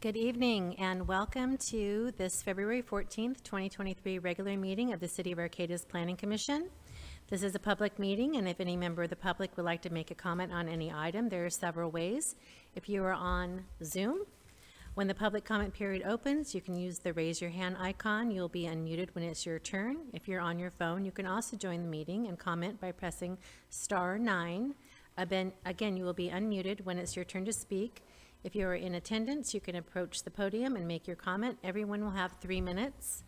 Good evening and welcome to this February 14th, 2023 regular meeting of the City of Arcata's Planning Commission. This is a public meeting, and if any member of the public would like to make a comment on any item, there are several ways. If you are on Zoom, when the public comment period opens, you can use the raise your hand icon. You'll be unmuted when it's your turn. If you're on your phone, you can also join the meeting and comment by pressing *9. Again, you will be unmuted when it's your turn to speak. If you are in attendance, you can approach the podium and make your comment. Everyone will have 3 minutes.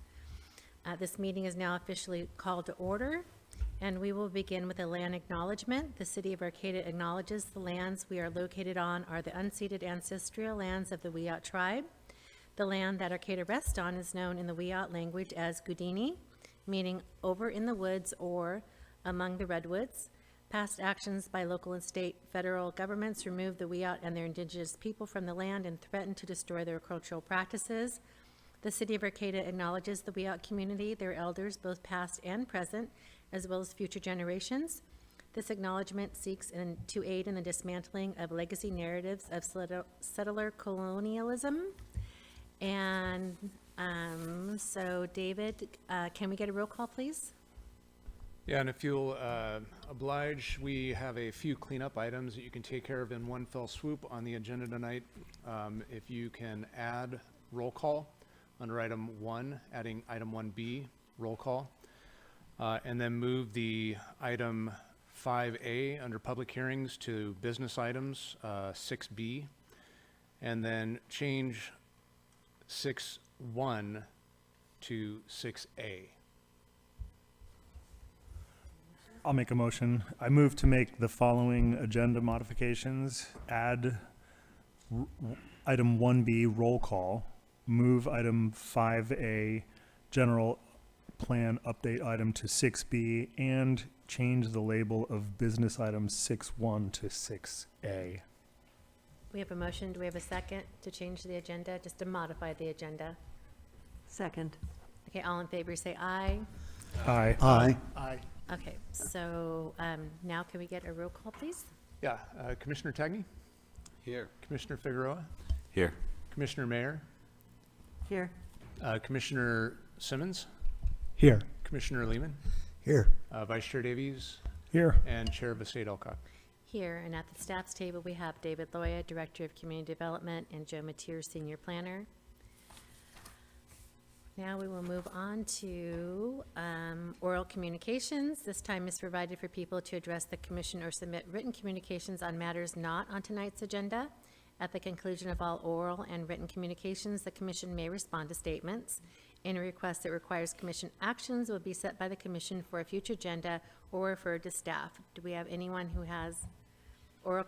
This meeting is now officially called to order, and we will begin with a land acknowledgement. The City of Arcata acknowledges the lands we are located on are the unceded ancestral lands of the Wiyot tribe. The land that Arcata rests on is known in the Wiyot language as Gudini, meaning over in the woods or among the redwoods. Past actions by local and state federal governments removed the Wiyot and their indigenous people from the land and threatened to destroy their cultural practices. The City of Arcata acknowledges the Wiyot community, their elders, both past and present, as well as future generations. This acknowledgement seeks to aid in the dismantling of legacy narratives of settler colonialism. And so David, can we get a roll call, please? Yeah, and if you'll oblige, we have a few cleanup items that you can take care of in one fell swoop on the agenda tonight. If you can add roll call under item 1, adding item 1B, roll call, and then move the item 5A under public hearings to business items, 6B, and then change 6.1 to 6A. I'll make a motion. I move to make the following agenda modifications. Add item 1B, roll call. Move item 5A, general plan update item to 6B, and change the label of business items 6.1 to 6A. We have a motion. Do we have a second to change the agenda, just to modify the agenda? Second. Okay, all in favor say aye. Aye. Aye. Aye. Okay, so now can we get a roll call, please? Yeah, Commissioner Tagney? Here. Commissioner Figueroa? Here. Commissioner Mayer? Here. Commissioner Simmons? Here. Commissioner Lehman? Here. Vice Chair Davies? Here. And Chair Vasade Alcock. Here, and at the staff's table, we have David Loya, Director of Community Development, and Joe Mateer, Senior Planner. Now we will move on to oral communications. This time is provided for people to address the commission or submit written communications on matters not on tonight's agenda. At the conclusion of all oral and written communications, the commission may respond to statements. Any request that requires commission actions will be set by the commission for a future agenda or referred to staff. Do we have anyone who has oral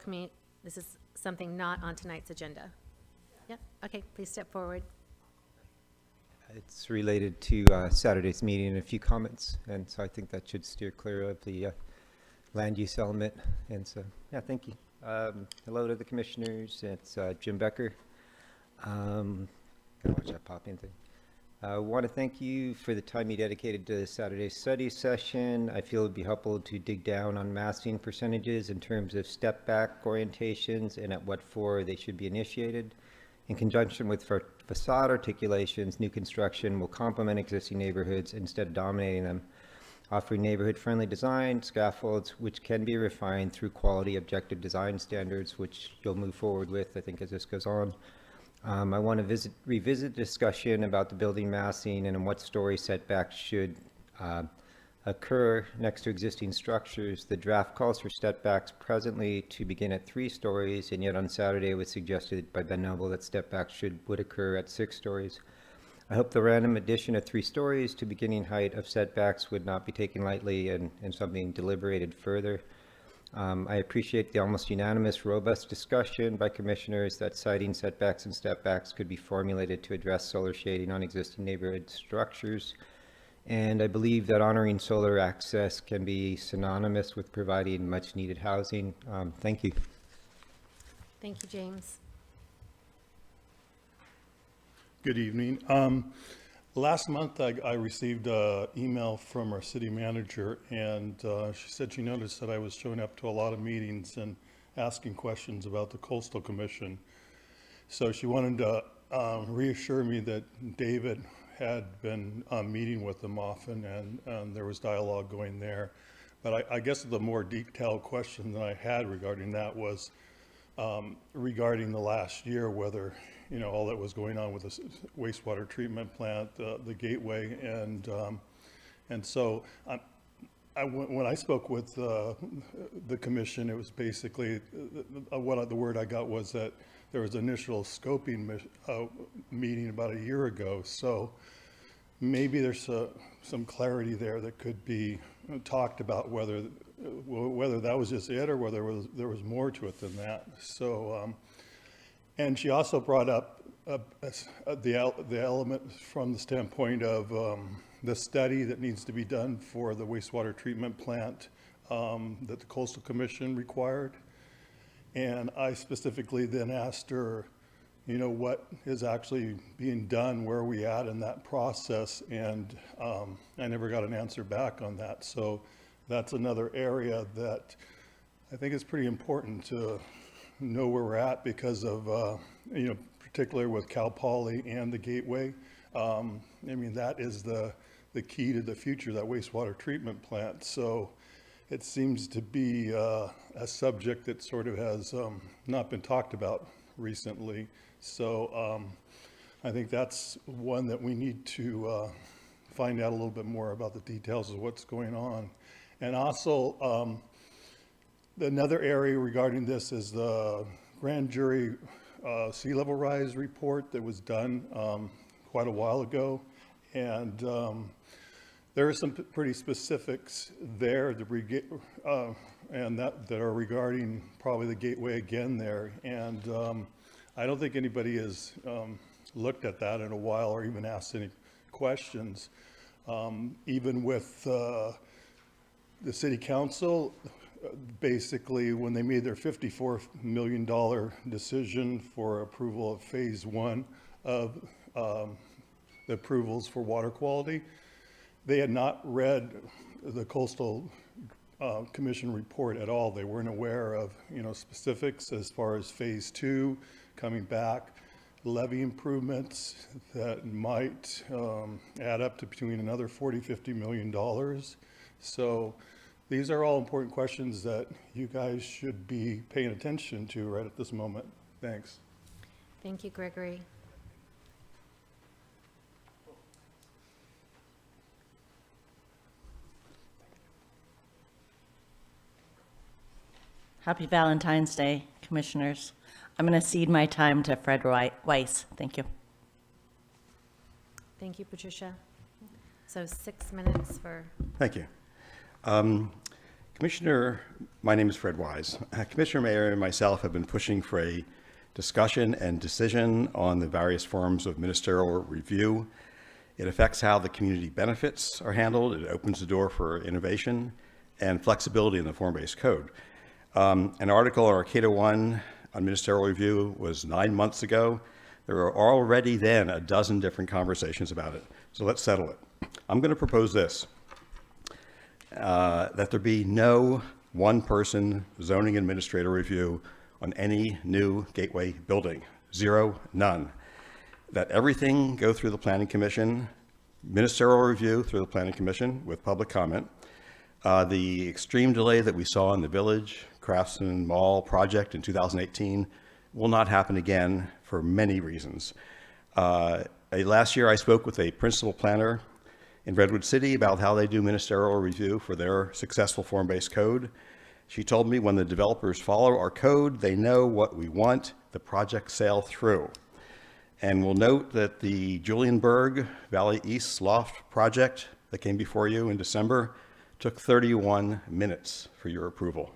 this is something not on tonight's agenda? Yep, okay, please step forward. It's related to Saturday's meeting and a few comments, and so I think that should steer clear of the land use element. And so, yeah, thank you. Hello to the commissioners. It's Jim Becker. Gotta watch that pop in thing. I want to thank you for the time you dedicated to Saturday's study session. I feel it would be helpful to dig down on massing percentages in terms of step back orientations and at what for they should be initiated. In conjunction with facade articulations, new construction will complement existing neighborhoods instead of dominating them, offering neighborhood-friendly design, scaffolds, which can be refined through quality objective design standards, which you'll move forward with, I think, as this goes on. I want to revisit discussion about the building massing and in what story setbacks should occur next to existing structures. The draft calls for setbacks presently to begin at 3 stories, and yet on Saturday it was suggested by Ben Noble that setbacks would occur at 6 stories. I hope the random addition of 3 stories to beginning height of setbacks would not be taken lightly and something deliberated further. I appreciate the almost unanimous, robust discussion by commissioners that citing setbacks and stepbacks could be formulated to address solar shading on existing neighborhood structures. And I believe that honoring solar access can be synonymous with providing much needed housing. Thank you. Thank you, James. Good evening. Last month, I received an email from our city manager, and she said she noticed that I was showing up to a lot of meetings and asking questions about the Coastal Commission. So she wanted to reassure me that David had been meeting with them often, and there was dialogue going there. But I guess the more detailed question that I had regarding that was regarding the last year, whether, you know, all that was going on with the wastewater treatment plant, the gateway, and so when I spoke with the commission, it was basically, the word I got was that there was initial scoping meeting about a year ago. So maybe there's some clarity there that could be talked about, whether that was just it or whether there was more to it than that. So, and she also brought up the element from the standpoint of the study that needs to be done for the wastewater treatment plant that the Coastal Commission required. And I specifically then asked her, you know, what is actually being done, where are we at in that process? And I never got an answer back on that. So that's another area that I think is pretty important to know where we're at, because of, you know, particularly with Cal Poly and the gateway. I mean, that is the key to the future, that wastewater treatment plant. So it seems to be a subject that sort of has not been talked about recently. So I think that's one that we need to find out a little bit more about the details of what's going on. And also, another area regarding this is the grand jury sea level rise report that was done quite a while ago. And there are some pretty specifics there and that are regarding probably the gateway again there. And I don't think anybody has looked at that in a while or even asked any questions. Even with the city council, basically when they made their $54 million decision for approval of phase one of the approvals for water quality, they had not read the Coastal Commission report at all. They weren't aware of, you know, specifics as far as phase two coming back, levee improvements that might add up to between another $40–50 million. So these are all important questions that you guys should be paying attention to right at this moment. Thanks. Thank you, Gregory. Happy Valentine's Day, Commissioners. I'm going to cede my time to Fred Weiss. Thank you. Thank you, Patricia. So 6 minutes for, Thank you. Commissioner, my name is Fred Wise. Commissioner Mayer and myself have been pushing for a discussion and decision on the various forms of ministerial review. It affects how the community benefits are handled. It opens the door for innovation and flexibility in the form-based code. An article in Arcata 1 on ministerial review was 9 months ago. There were already then a dozen different conversations about it. So let's settle it. I'm going to propose this, that there be no one-person zoning administrator review on any new gateway building. Zero, none. That everything go through the Planning Commission, ministerial review through the Planning Commission with public comment. The extreme delay that we saw in the Village Craftsman Mall project in 2018 will not happen again for many reasons. Last year I spoke with a principal planner in Redwood City about how they do ministerial review for their successful form-based code. She told me when the developers follow our code, they know what we want, the project sail through. And we'll note that the Julienberg Valley East Loft project that came before you in December took 31 minutes for your approval.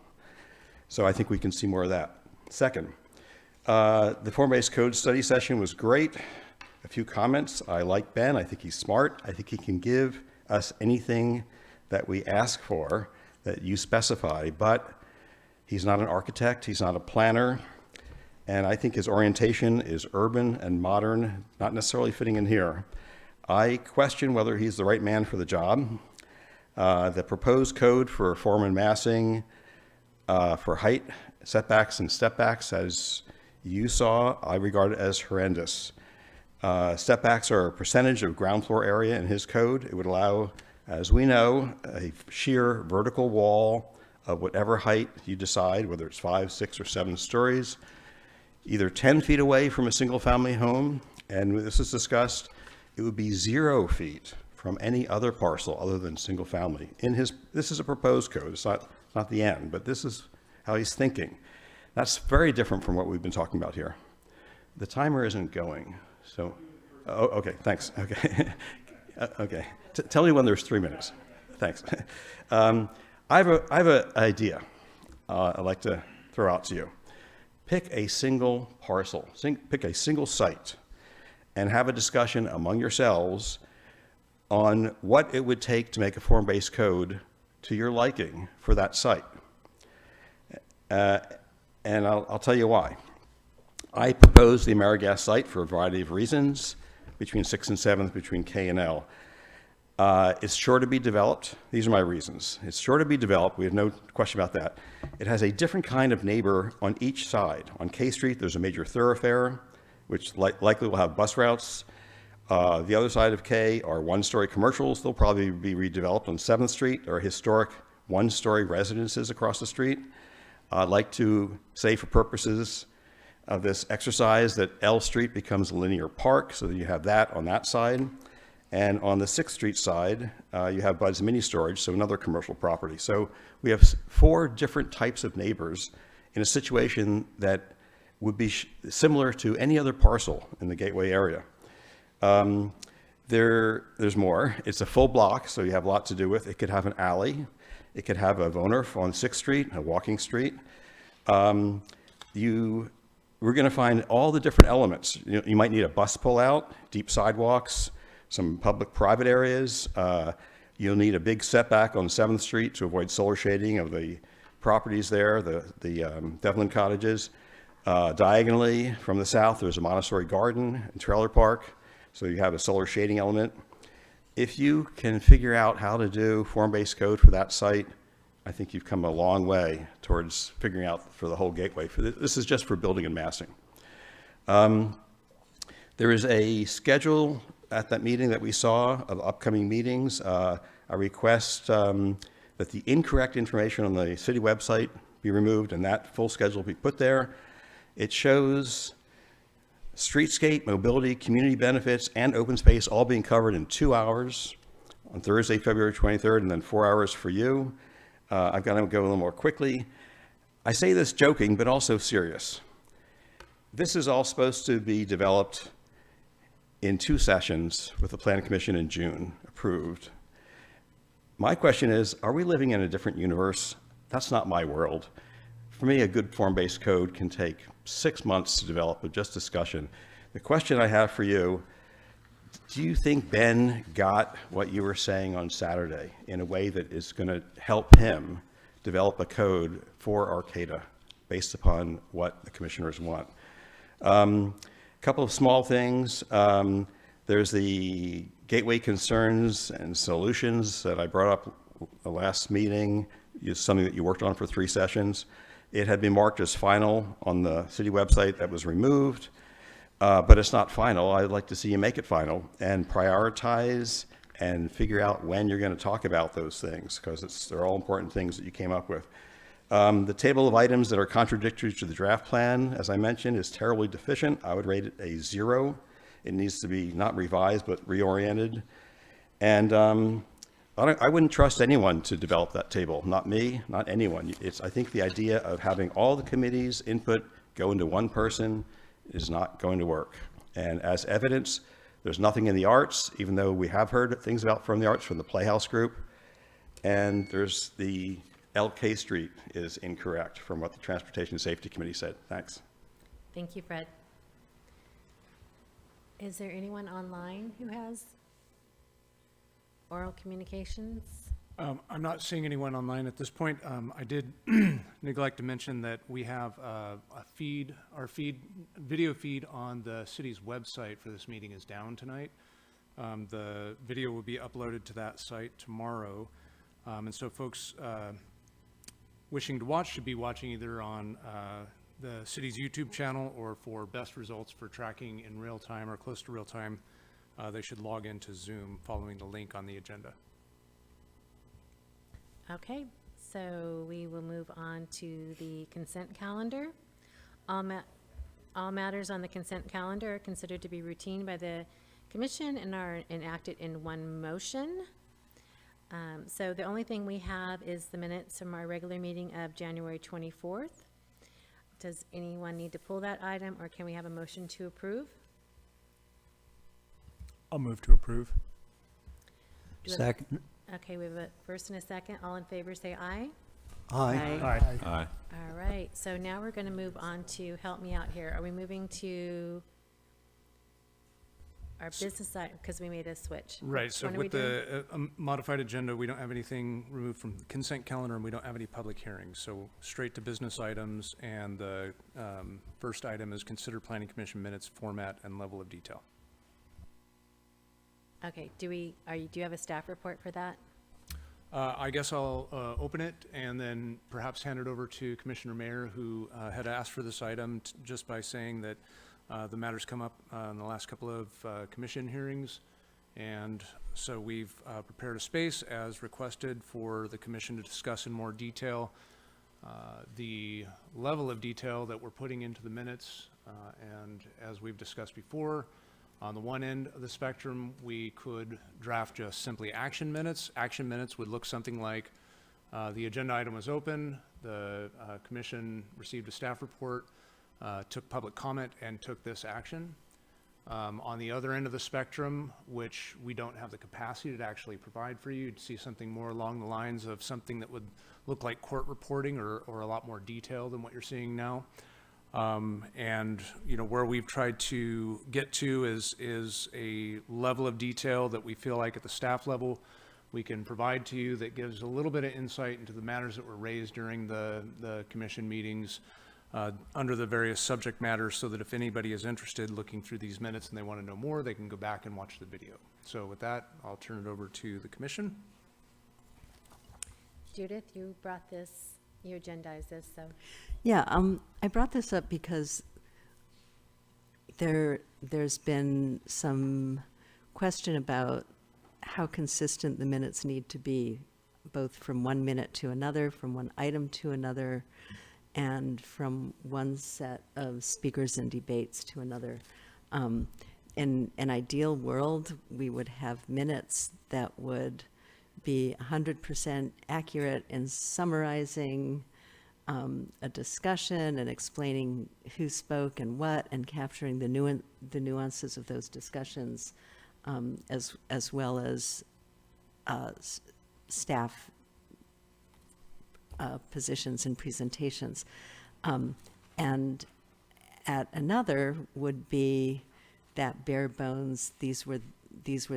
So I think we can see more of that. Second, the form-based code study session was great. A few comments. I like Ben. I think he's smart. I think he can give us anything that we ask for that you specify, but he's not an architect. He's not a planner. And I think his orientation is urban and modern, not necessarily fitting in here. I question whether he's the right man for the job. The proposed code for form and massing, for height, setbacks, and stepbacks, as you saw, I regard it as horrendous. Setbacks are a percentage of ground floor area in his code. It would allow, as we know, a sheer vertical wall of whatever height you decide, whether it's 5, 6, or 7 stories, either 10 feet away from a single-family home, and when this is discussed, it would be 0 feet from any other parcel other than single-family. This is a proposed code. It's not the end, but this is how he's thinking. That's very different from what we've been talking about here. The timer isn't going, so, oh, okay, thanks, okay. Okay, tell me when there's 3 minutes. Thanks. I have an idea I'd like to throw out to you. Pick a single parcel, pick a single site, and have a discussion among yourselves on what it would take to make a form-based code to your liking for that site. And I'll tell you why. I proposed the AmeriGas site for a variety of reasons, between 6th and 7th, between K and L. It's sure to be developed. These are my reasons. It's sure to be developed. We have no question about that. It has a different kind of neighbor on each side. On K Street, there's a major thoroughfare, which likely will have bus routes. The other side of K are one-story commercials. They'll probably be redeveloped. On 7th Street are historic one-story residences across the street. I'd like to say, for purposes of this exercise, that L Street becomes a linear park, so that you have that on that side. And on the 6th Street side, you have Bud's Mini Storage, so another commercial property. So we have 4 different types of neighbors in a situation that would be similar to any other parcel in the Gateway area. There's more. It's a full block, so you have a lot to do with. It could have an alley. It could have a Vonerf on 6th Street, a walking street. We're going to find all the different elements. You might need a bus pullout, deep sidewalks, some public-private areas. You'll need a big setback on 7th Street to avoid solar shading of the properties there, the Devlin cottages. Diagonally from the south, there's a Montessori garden and trailer park, so you have a solar shading element. If you can figure out how to do form-based code for that site, I think you've come a long way towards figuring out for the whole Gateway. This is just for building and massing. There is a schedule at that meeting that we saw of upcoming meetings. A request that the incorrect information on the city website be removed and that full schedule be put there. It shows streetscape, mobility, community benefits, and open space all being covered in 2 hours on Thursday, February 23rd, and then 4 hours for you. I've got to go a little more quickly. I say this joking, but also serious. This is all supposed to be developed in 2 sessions with the Planning Commission in June, approved. My question is, are we living in a different universe? That's not my world. For me, a good form-based code can take 6 months to develop with just discussion. The question I have for you, do you think Ben got what you were saying on Saturday in a way that is going to help him develop a code for Arcata based upon what the commissioners want? Couple of small things. There's the gateway concerns and solutions that I brought up the last meeting. It's something that you worked on for 3 sessions. It had been marked as final on the city website. That was removed, but it's not final. I'd like to see you make it final and prioritize and figure out when you're going to talk about those things, because they're all important things that you came up with. The table of items that are contradictory to the draft plan, as I mentioned, is terribly deficient. I would rate it a 0. It needs to be not revised, but reoriented. And I wouldn't trust anyone to develop that table, not me, not anyone. I think the idea of having all the committee's input go into one person is not going to work. And as evidence, there's nothing in the arts, even though we have heard things about from the arts from the Playhouse Group. And there's the LK Street is incorrect from what the Transportation Safety Committee said. Thanks. Thank you, Fred. Is there anyone online who has oral communications? I'm not seeing anyone online at this point. I did neglect to mention that we have our video feed on the city's website for this meeting is down tonight. The video will be uploaded to that site tomorrow. And so folks wishing to watch should be watching either on the city's YouTube channel, or for best results for tracking in real time or close to real time, they should log into Zoom following the link on the agenda. Okay, so we will move on to the consent calendar. All matters on the consent calendar are considered to be routine by the commission and are enacted in one motion. So the only thing we have is the minutes from our regular meeting of January 24th. Does anyone need to pull that item, or can we have a motion to approve? I'll move to approve. Do we have- Second. Okay, we have a first and a second. All in favor, say aye. Aye. Aye. Aye. All right, so now we're going to move on to, help me out here. Are we moving to our business side, because we made a switch? Right, so When are we with doing- the modified agenda, we don't have anything removed from the consent calendar, and we don't have any public hearings. So straight to business items, and the first item is consider planning commission minutes format and level of detail. Okay, do you have a staff report for that? I guess I'll open it and then perhaps hand it over to Commissioner Mayer, who had asked for this item just by saying that the matter's come up in the last couple of commission hearings. And so we've prepared a space as requested for the commission to discuss in more detail the level of detail that we're putting into the minutes. And as we've discussed before, on the one end of the spectrum, we could draft just simply action minutes. Action minutes would look something like the agenda item was open, the commission received a staff report, took public comment, and took this action. On the other end of the spectrum, which we don't have the capacity to actually provide for you, you'd see something more along the lines of something that would look like court reporting or a lot more detail than what you're seeing now. And, you know, where we've tried to get to is a level of detail that we feel like at the staff level we can provide to you that gives a little bit of insight into the matters that were raised during the commission meetings under the various subject matters, so that if anybody is interested looking through these minutes and they want to know more, they can go back and watch the video. So with that, I'll turn it over to the commission. Judith, you brought this, you agendized this, so. Yeah, I brought this up because there's been some question about how consistent the minutes need to be, both from one minute to another, from one item to another, and from one set of speakers and debates to another. In an ideal world, we would have minutes that would be 100% accurate in summarizing a discussion and explaining who spoke and what, and capturing the nuances of those discussions, as well as staff positions and presentations. And at another would be that bare bones, these were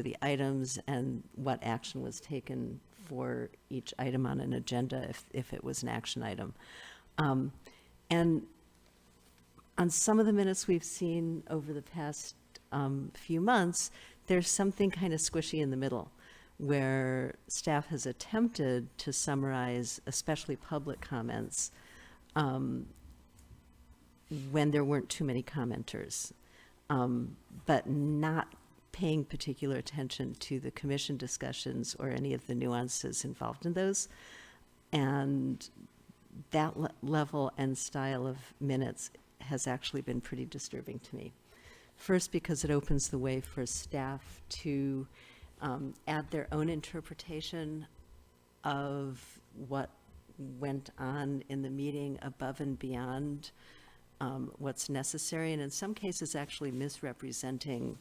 the items and what action was taken for each item on an agenda if it was an action item. And on some of the minutes we've seen over the past few months, there's something kind of squishy in the middle, where staff has attempted to summarize, especially public comments, when there weren't too many commenters, but not paying particular attention to the commission discussions or any of the nuances involved in those. And that level and style of minutes has actually been pretty disturbing to me. First, because it opens the way for staff to add their own interpretation of what went on in the meeting above and beyond what's necessary, and in some cases actually misrepresenting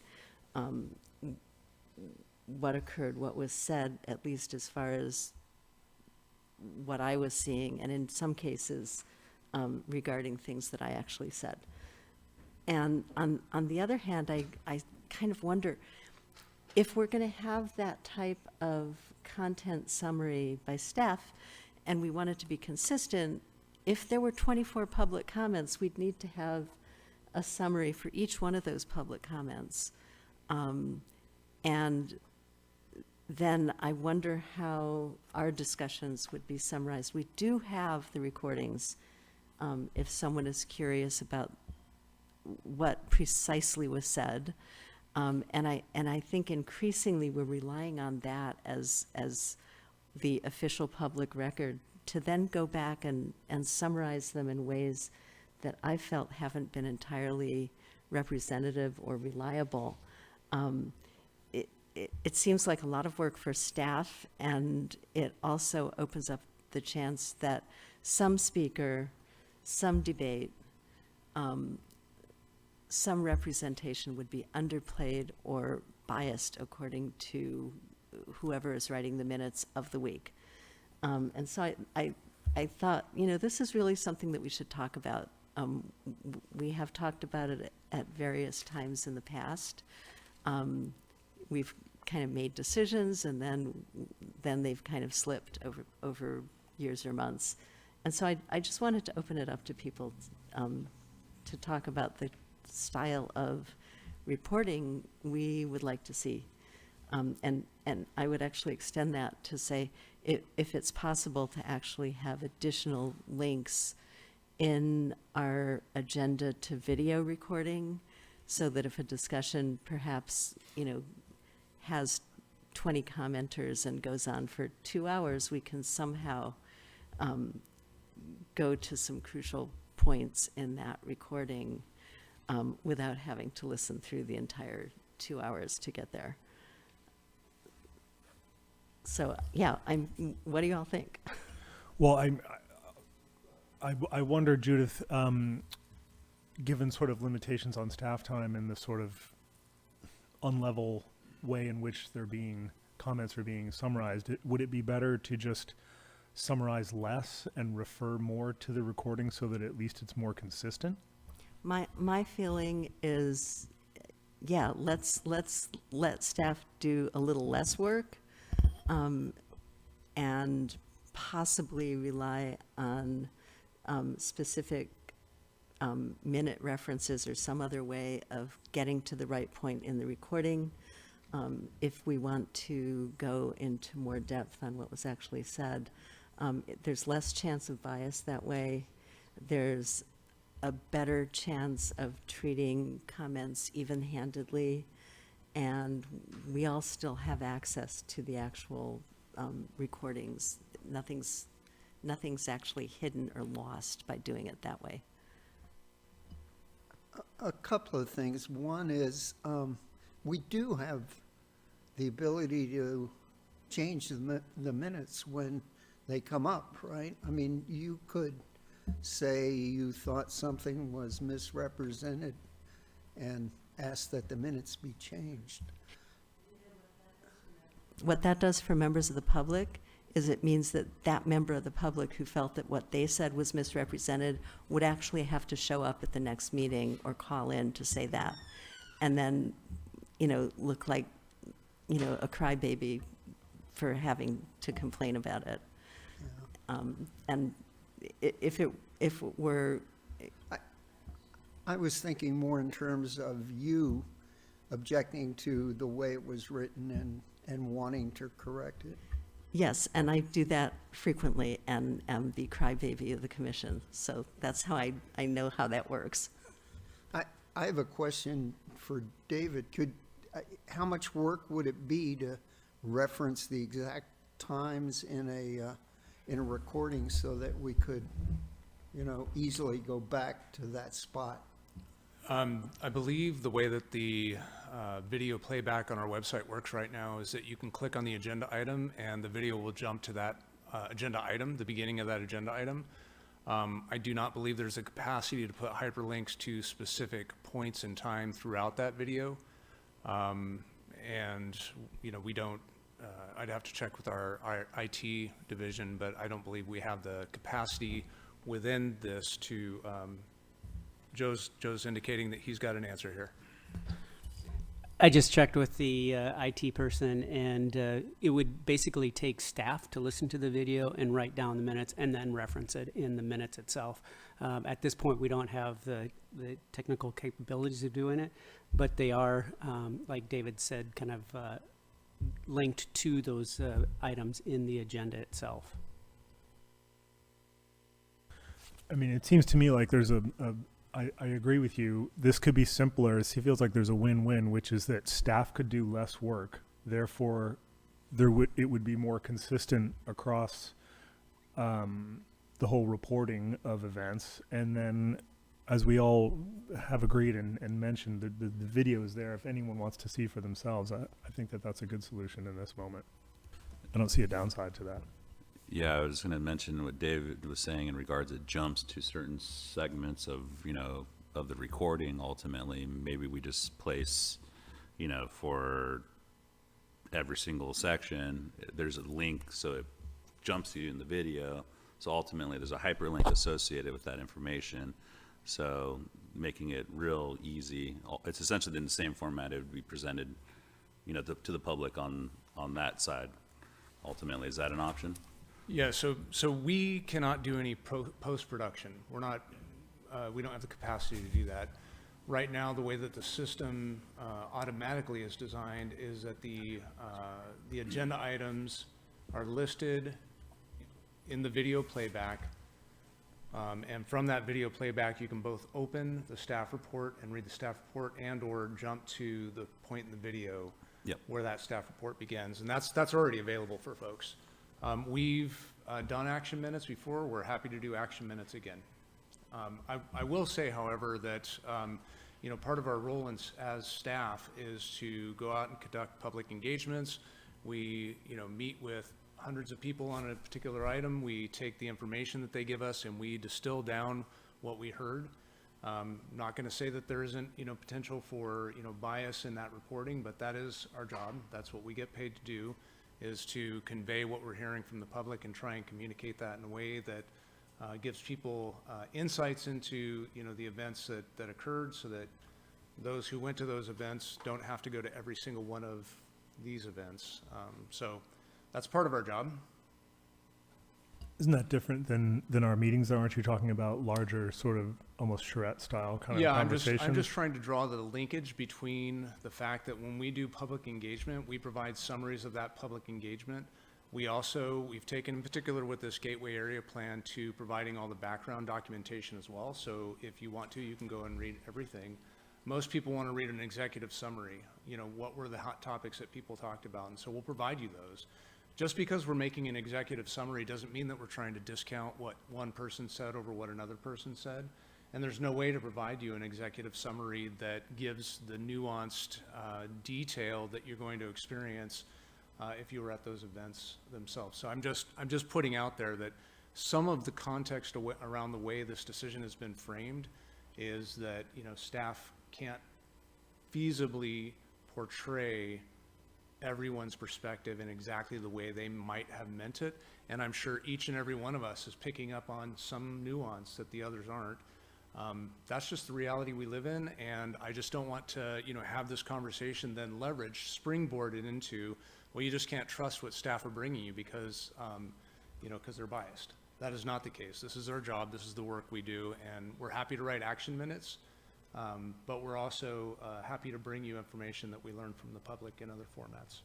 what occurred, what was said, at least as far as what I was seeing, and in some cases regarding things that I actually said. And on the other hand, I kind of wonder, if we're going to have that type of content summary by staff, and we want it to be consistent, if there were 24 public comments, we'd need to have a summary for each one of those public comments. And then I wonder how our discussions would be summarized. We do have the recordings if someone is curious about what precisely was said. And I think increasingly we're relying on that as the official public record to then go back and summarize them in ways that I felt haven't been entirely representative or reliable. It seems like a lot of work for staff, and it also opens up the chance that some speaker, some debate, some representation would be underplayed or biased according to whoever is writing the minutes of the week. And so I thought, this is really something that we should talk about. We have talked about it at various times in the past. We've kind of made decisions, and then they've kind of slipped over years or months. And so I just wanted to open it up to people to talk about the style of reporting we would like to see. And I would actually extend that to say, if it's possible to actually have additional links in our agenda to video recording, so that if a discussion perhaps, has 20 commenters and goes on for 2 hours, we can somehow go to some crucial points in that recording without having to listen through the entire 2 hours to get there. So, yeah, what do you all think? Well, I wonder, Judith, given sort of limitations on staff time and the sort of unlevel way in which comments are being summarized, would it be better to just summarize less and refer more to the recording so that at least it's more consistent? My feeling is, yeah, let's let staff do a little less work, and possibly rely on specific minute references or some other way of getting to the right point in the recording. If we want to go into more depth on what was actually said, there's less chance of bias that way. There's a better chance of treating comments even-handedly, and we all still have access to the actual recordings. Nothing's actually hidden or lost by doing it that way. A couple of things. One is we do have the ability to change the minutes when they come up, right? I mean, you could say you thought something was misrepresented and ask that the minutes be changed. What that does for members of the public is it means that that member of the public who felt that what they said was misrepresented would actually have to show up at the next meeting or call in to say that, and then, look like, a crybaby for having to complain about it. Yeah. And if it were, I was thinking more in terms of you objecting to the way it was written and wanting to correct it. yes, and I do that frequently and am the crybaby of the commission. So that's how I know how that works. I have a question for David. How much work would it be to reference the exact times in a recording so that we could, easily go back to that spot? I believe the way that the video playback on our website works right now is that you can click on the agenda item and the video will jump to that agenda item, the beginning of that agenda item. I do not believe there's a capacity to put hyperlinks to specific points in time throughout that video. And, we don't, I'd have to check with our IT division, but I don't believe we have the capacity within this to, Joe's indicating that he's got an answer here. I just checked with the IT person, and it would basically take staff to listen to the video and write down the minutes and then reference it in the minutes itself. At this point, we don't have the technical capabilities of doing it, but they are, like David said, kind of linked to those items in the agenda itself. I mean, it seems to me like there's I agree with you. This could be simpler. It feels like there's a win-win, which is that staff could do less work. Therefore, it would be more consistent across the whole reporting of events. And then, as we all have agreed and mentioned, the video is there if anyone wants to see for themselves. I think that that's a good solution in this moment. I don't see a downside to that. Yeah, I was going to mention what David was saying in regards to jumps to certain segments of, of the recording. Ultimately, maybe we just place, for every single section, there's a link so it jumps you in the video. So ultimately, there's a hyperlink associated with that information. So making it real easy. It's essentially in the same format it would be presented, to the public on that side. Ultimately, is that an option? Yeah, so we cannot do any post-production. We don't have the capacity to do that. Right now, the way that the system automatically is designed is that the agenda items are listed in the video playback. And from that video playback, you can both open the staff report and read the staff report and/or jump to the point in the video where that staff report begins. And that's already available for folks. We've done action minutes before. We're happy to do action minutes again. I will say, however, that part of our role as staff is to go out and conduct public engagements. We meet with hundreds of people on a particular item. We take the information that they give us and we distill down what we heard. Not going to say that there isn't potential for bias in that reporting, but that is our job. That's what we get paid to do, is to convey what we're hearing from the public and try and communicate that in a way that gives people insights into the events that occurred, so that those who went to those events don't have to go to every single one of these events. So that's part of our job. Isn't that different than our meetings? Aren't you talking about larger, sort of almost charrette style kind of conversations? I'm just trying to draw the linkage between the fact that when we do public engagement, we provide summaries of that public engagement. We've taken in particular with this Gateway Area Plan to providing all the background documentation as well. So if you want to, you can go and read everything. Most people want to read an executive summary. What were the hot topics that people talked about? And so we'll provide you those. Just because we're making an executive summary doesn't mean that we're trying to discount what one person said over what another person said. And there's no way to provide you an executive summary that gives the nuanced detail that you're going to experience if you were at those events themselves. So I'm just putting out there that some of the context around the way this decision has been framed is that staff can't feasibly portray everyone's perspective in exactly the way they might have meant it. And I'm sure each and every one of us is picking up on some nuance that the others aren't. That's just the reality we live in. And I just don't want to, have this conversation then springboarded into, well, you just can't trust what staff are bringing you because they're biased. That is not the case. This is our job. This is the work we do. And we're happy to write action minutes. But we're also happy to bring you information that we learn from the public in other formats.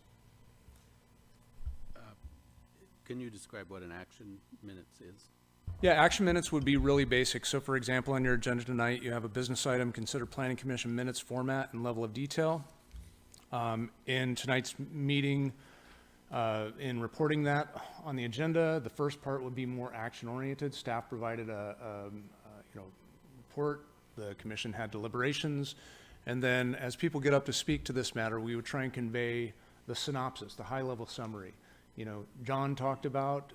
Can you describe what an action minutes is? Yeah, action minutes would be really basic. So for example, on your agenda tonight, you have a business item, consider planning commission minutes format and level of detail. In tonight's meeting, in reporting that on the agenda, the first part would be more action oriented. Staff provided a report. The commission had deliberations, and then as people get up to speak to this matter, we would try and convey the synopsis, the high-level summary. John talked about,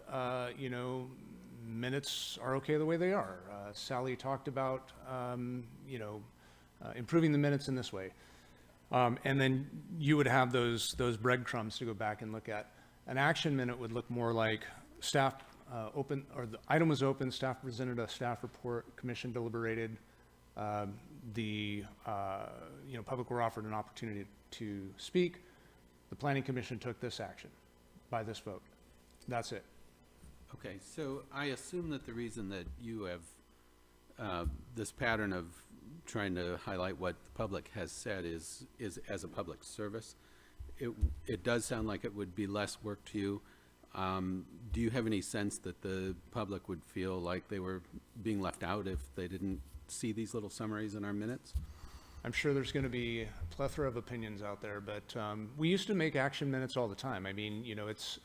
minutes are okay the way they are. Sally talked about, improving the minutes in this way. And then you would have those breadcrumbs to go back and look at. An action minute would look more like staff the item was open, staff presented a staff report, commission deliberated, public were offered an opportunity to speak. The planning commission took this action by this vote. That's it. Okay, so I assume that the reason that you have this pattern of trying to highlight what the public has said is as a public service. It does sound like it would be less work to you Do you have any sense that the public would feel like they were being left out if they didn't see these little summaries in our minutes? I'm sure there's going to be a plethora of opinions out there, but we used to make action minutes all the time. I mean, you know, it's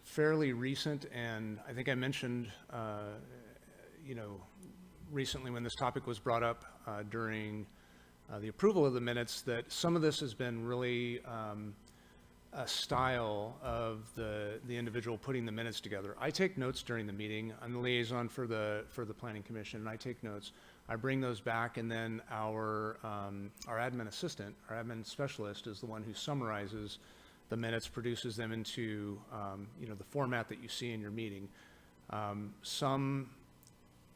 fairly recent, and I think I mentioned, you know, recently when this topic was brought up during the approval of the minutes, that some of this has been really a style of the individual putting the minutes together. I take notes during the meeting. I'm the liaison for the Planning Commission, and I take notes. I bring those back, and then our admin assistant, our admin specialist, is the one who summarizes the minutes, produces them into you know, the format that you see in your meeting. Some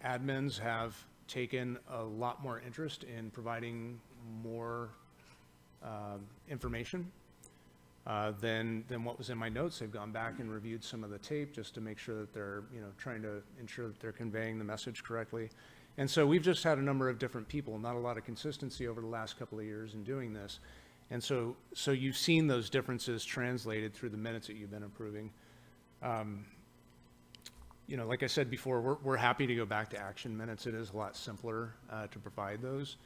admins have taken a lot more interest in providing more information than what was in my notes. They've gone back and reviewed some of the tape just to make sure that they're, you know, trying to ensure that they're conveying the message correctly. And so we've just had a number of different people, not a lot of consistency over the last couple of years in doing this. And so you've seen those differences translated through the minutes that you've been approving. You know, like I said before, we're happy to go back to action minutes. It is a lot simpler to provide those.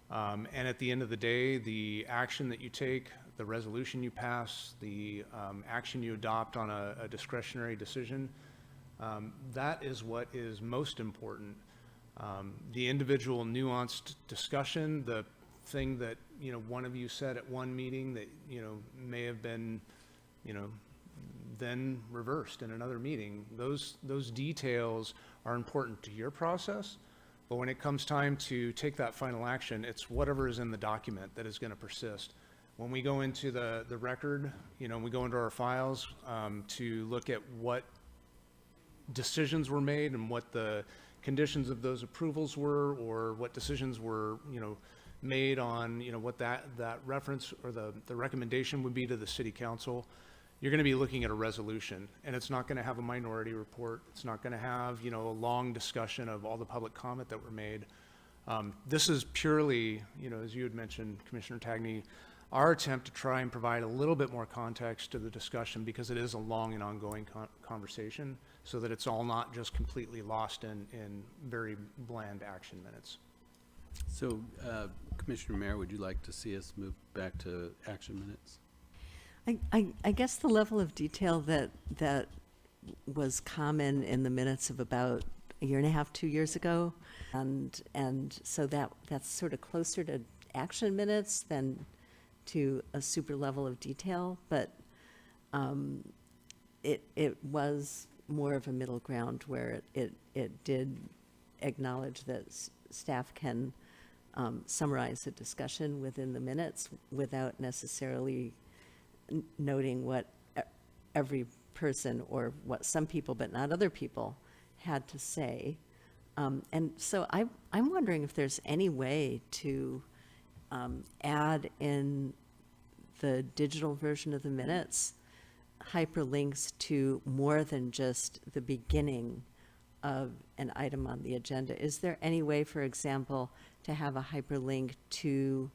And at the end of the day, the action that you take, the resolution you pass, the action you adopt on a discretionary decision, that is what is most important. The individual nuanced discussion, the thing that, you know, one of you said at one meeting that, you know, may have been, you know, then reversed in another meeting, those details are important to your process. But when it comes time to take that final action, it's whatever is in the document that is going to persist. When we go into the record, you know, we go into our files to look at what decisions were made and what the conditions of those approvals were, or what decisions were, you know, made on, you know, what that reference or the recommendation would be to the city council, you're going to be looking at a resolution, and it's not going to have a minority report. It's not going to have, you know, a long discussion of all the public comment that were made. This is purely, you know, as you had mentioned, Commissioner Tagney, our attempt to try and provide a little bit more context to the discussion, because it is a long and ongoing conversation, so that it's all not just completely lost in very bland action minutes. So, Commissioner Mayor, would you like to see us move back to action minutes? I guess the level of detail that was common in the minutes of about a year and a half, 2 years ago, and so that's sort of closer to action minutes than to a super level of detail, but it was more of a middle ground where it did acknowledge that staff can summarize a discussion within the minutes without necessarily noting what every person, or what some people but not other people, had to say. And so I'm wondering if there's any way to add in the digital version of the minutes hyperlinks to more than just the beginning of an item on the agenda. Is there any way, for example, to have a hyperlink to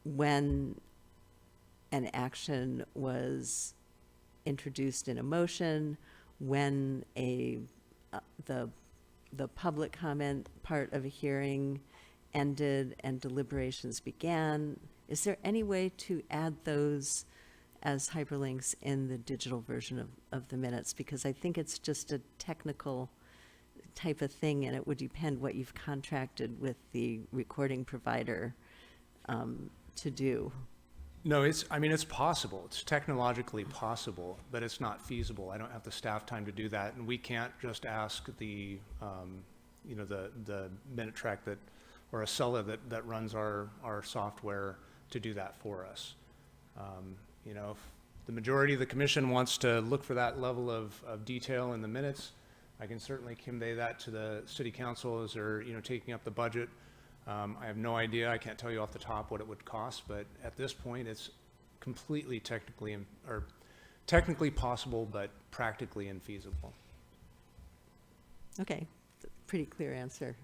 when an action was introduced in a motion, when the public comment part of a hearing ended and deliberations began? Is there any way to add those as hyperlinks in the digital version of the minutes? Because I think it's just a technical type of thing, and it would depend what you've contracted with the recording provider to do. No, I mean, it's possible. It's technologically possible, but it's not feasible. I don't have the staff time to do that, and we can't just ask the, you know, the minute track or Acela that runs our software to do that for us. You know, if the majority of the commission wants to look for that level of detail in the minutes, I can certainly convey that to the city council as they're, you know, taking up the budget. I have no idea. I can't tell you off the top what it would cost, but at this point, it's completely technically possible, but practically infeasible. Okay, pretty clear answer.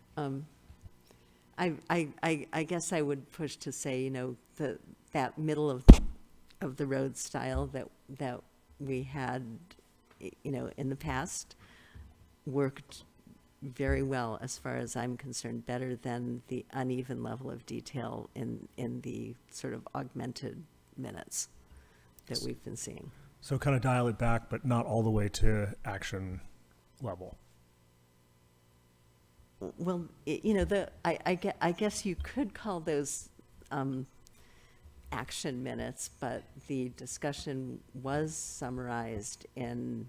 I guess I would push to say, you know, that middle of of the road style that we had, in the past worked very well, as far as I'm concerned, better than the uneven level of detail in the sort of augmented minutes that we've been seeing. So kind of dial it back, but not all the way to action level. Well, I guess you could call those action minutes, but the discussion was summarized in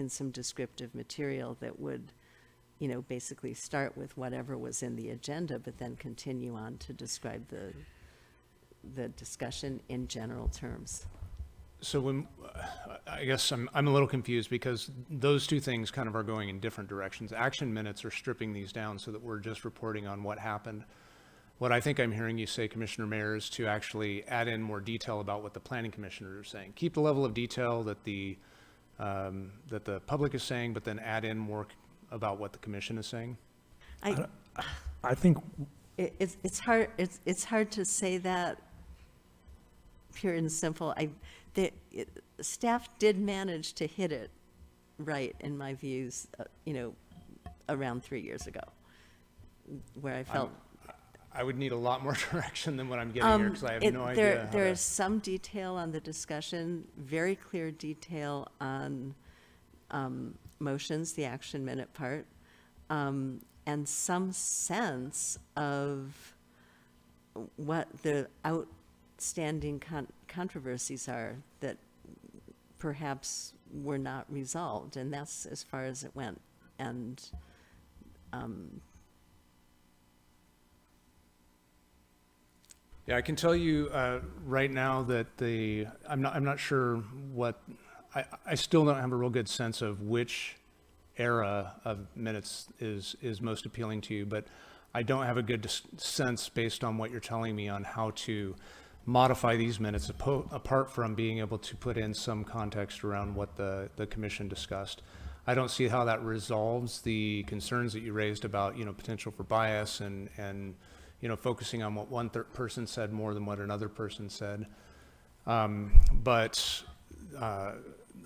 some descriptive material that would, basically start with whatever was in the agenda, but then continue on to describe the discussion in general terms. So when, I guess I'm a little confused because those two things kind of are going in different directions. Action minutes are stripping these down so that we're just reporting on what happened. What I think I'm hearing you say, Commissioner Mayer, is to actually add in more detail about what the planning commissioners are saying. Keep the level of detail that the public is saying, but then add in more about what the commission is saying. I think It's hard to say that pure and simple. Staff did manage to hit it right, in my views, around 3 years ago, where I felt. I would need a lot more direction than what I'm getting here, because I have no idea. There is some detail on the discussion, very clear detail on motions, the action minute part, and some sense of what the outstanding controversies are that perhaps were not resolved, and that's as far as it went. And Yeah, I can tell you right now that I'm not sure what, I still don't have a real good sense of which era of minutes is most appealing to you, but I don't have a good sense based on what you're telling me on how to modify these minutes apart from being able to put in some context around what the commission discussed. I don't see how that resolves the concerns that you raised about, potential for bias and focusing on what one person said more than what another person said. But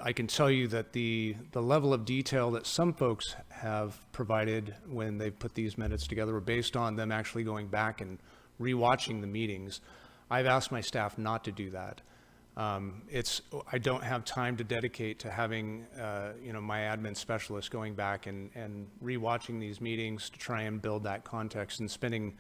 I can tell you that the level of detail that some folks have provided when they've put these minutes together were based on them actually going back and rewatching the meetings. I've asked my staff not to do that. I don't have time to dedicate to having, my admin specialist going back and rewatching these meetings to try and build that context and spending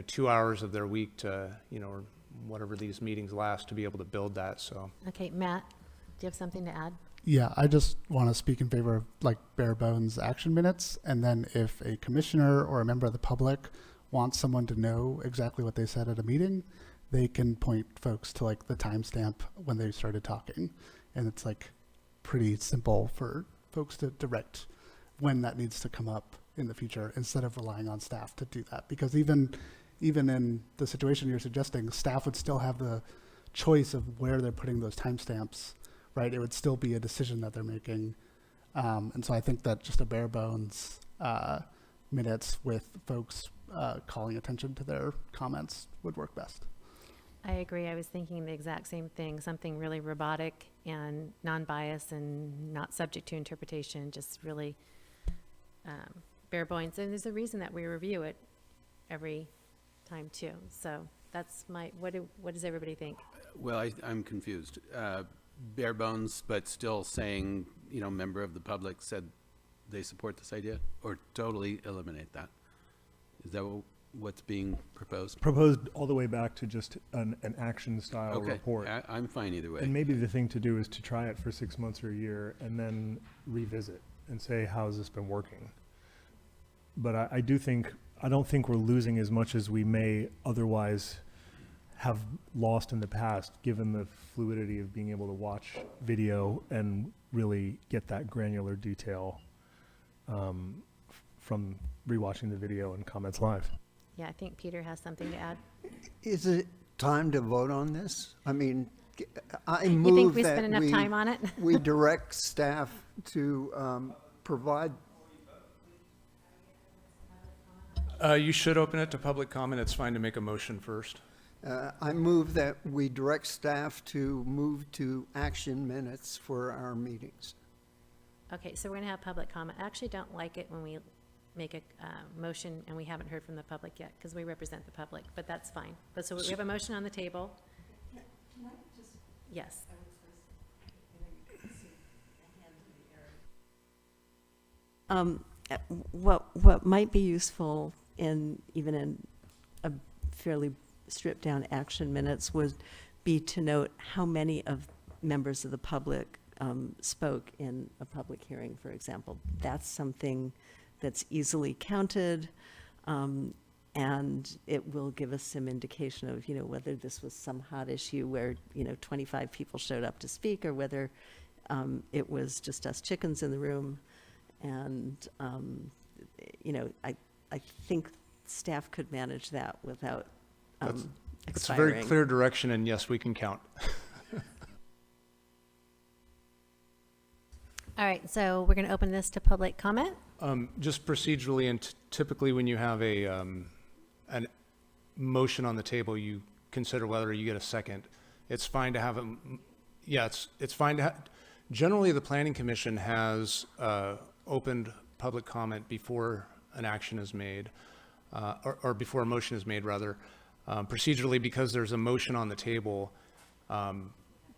2 hours of their week to, or whatever these meetings last to be able to build that, so. Okay, Matt, do you have something to add? Yeah, I just want to speak in favor of bare bones action minutes. And then if a commissioner or a member of the public wants someone to know exactly what they said at a meeting, they can point folks to the timestamp when they started talking. And it's pretty simple for folks to direct when that needs to come up in the future instead of relying on staff to do that. Because even in the situation you're suggesting, staff would still have the choice of where they're putting those timestamps, right? It would still be a decision that they're making. And so I think that just a bare bones minutes with folks calling attention to their comments would work best. I agree. I was thinking the exact same thing, something really robotic and non-biased and not subject to interpretation, just really bare bones. And there's a reason that we review it every time too. So that's what does everybody think? Well, I'm confused. Bare bones, but still saying, member of the public said they support this idea, or totally eliminate that? Is that what's being proposed? Proposed all the way back to just an action style Okay, report. I'm fine either way. And maybe the thing to do is to try it for 6 months or a year and then revisit and say, how's this been working? But I don't think we're losing as much as we may otherwise have lost in the past, given the fluidity of being able to watch video and really get that granular detail from rewatching the video and comments live. Yeah, I think Peter has something to add. Is it time to vote on this? I mean, I You think move we that spent enough time on it? we direct staff to provide. You should open it to public comment. It's fine to make a motion first. I move that we direct staff to move to action minutes for our meetings. Okay, so we're going to have public comment. I actually don't like it when we make a motion and we haven't heard from the public yet, because we represent the public, but that's fine. But so we have a motion on the table. Yes. What might be useful even in a fairly stripped down action minutes would be to note how many of members of the public spoke in a public hearing, for example. That's something that's easily counted, and it will give us some indication of, whether this was some hot issue where, 25 people showed up to speak, or whether it was just us chickens in the room. And, I think staff could manage that without It's a expiring. very clear direction, and yes, we can count. All right, so we're going to open this to public comment. Just procedurally, and typically when you have a motion on the table, you consider whether you get a second. It's fine to have it's fine to have, generally the Planning Commission has opened public comment before an action is made, or before a motion is made, rather. Procedurally, because there's a motion on the table,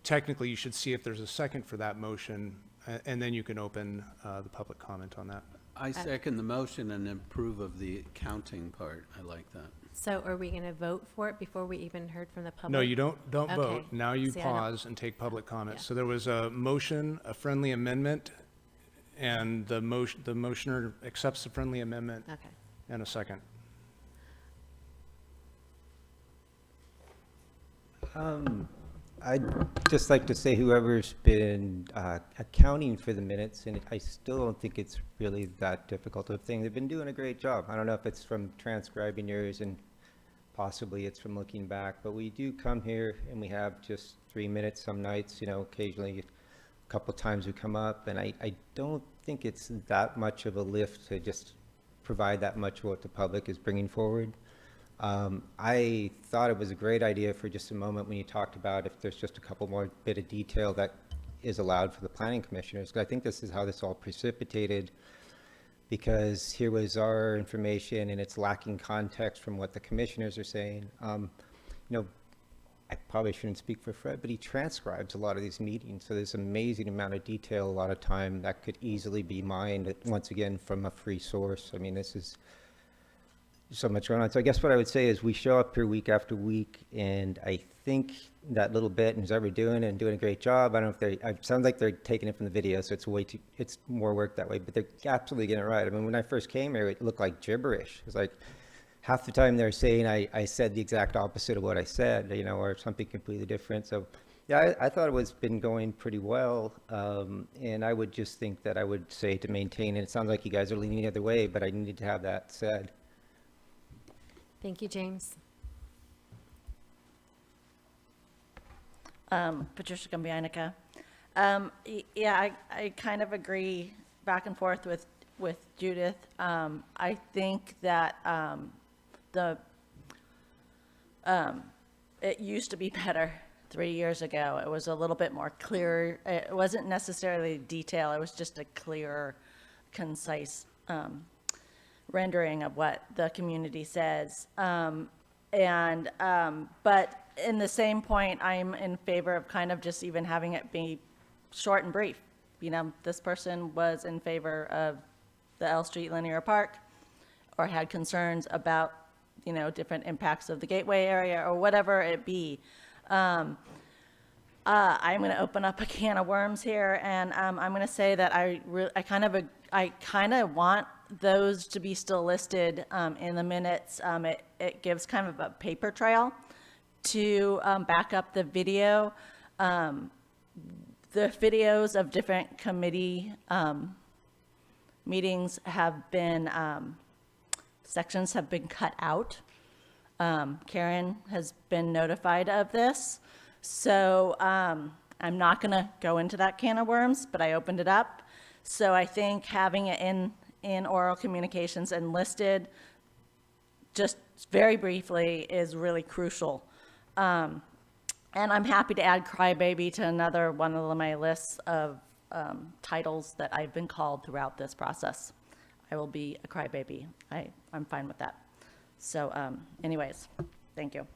technically you should see if there's a second for that motion, and then you can open the public comment on that. I second the motion and approve of the counting part. I like that. So are we going to vote for it before we even heard from the public? No, you don't Okay. vote. Now you See, I don't- pause and take public comment. Yeah. So there was a motion, a friendly amendment, and the motioner accepts the friendly amendment, Okay. and a second. I'd just like to say whoever's been accounting for the minutes, and I still don't think it's really that difficult of a thing. They've been doing a great job. I don't know if it's from transcribing yours and possibly it's from looking back, but we do come here and we have just 3 minutes some nights, occasionally a couple times we come up, and I don't think it's that much of a lift to just provide that much of what the public is bringing forward. I thought it was a great idea for just a moment when you talked about if there's just a couple more bit of detail that is allowed for the planning commissioners, because I think this is how this all precipitated, because here was our information and it's lacking context from what the commissioners are saying. I probably shouldn't speak for Fred, but he transcribes a lot of these meetings, so there's an amazing amount of detail a lot of time that could easily be mined, once again, from a free source. I mean, this is so much going on. So I guess what I would say is we show up here week after week, and I think that little bit, and who's ever doing it and doing a great job. I don't know if it sounds like they're taking it from the video, so it's more work that way, but they're absolutely getting it right. I mean, when I first came here, it looked like gibberish. It's like half the time they're saying I said the exact opposite of what I said, or something completely different. So yeah, I thought it was been going pretty well. And I would just think that I would say to maintain, and it sounds like you guys are leaning the other way, but I need to have that said. Thank you, James. Patricia Gumbianica. Yeah, I kind of agree back and forth with Judith. I think that it used to be better 3 years ago. It was a little bit more clear. It wasn't necessarily detail. It was just a clearer, concise rendering of what the community says. But in the same point, I'm in favor of kind of just even having it be short and brief. This person was in favor of the L Street Linear Park, or had concerns about, different impacts of the Gateway area, or whatever it be. I'm going to open up a can of worms here, and I'm going to say that I kind of want those to be still listed in the minutes. It gives kind of a paper trail to back up the video. The videos of different committee meetings have been, sections have been cut out. Karen has been notified of this. So I'm not going to go into that can of worms, but I opened it up. So I think having it in oral communications and listed just very briefly is really crucial. And I'm happy to add crybaby to another one of my lists of titles that I've been called throughout this process. I will be a crybaby. I'm fine with that. So anyways, thank you.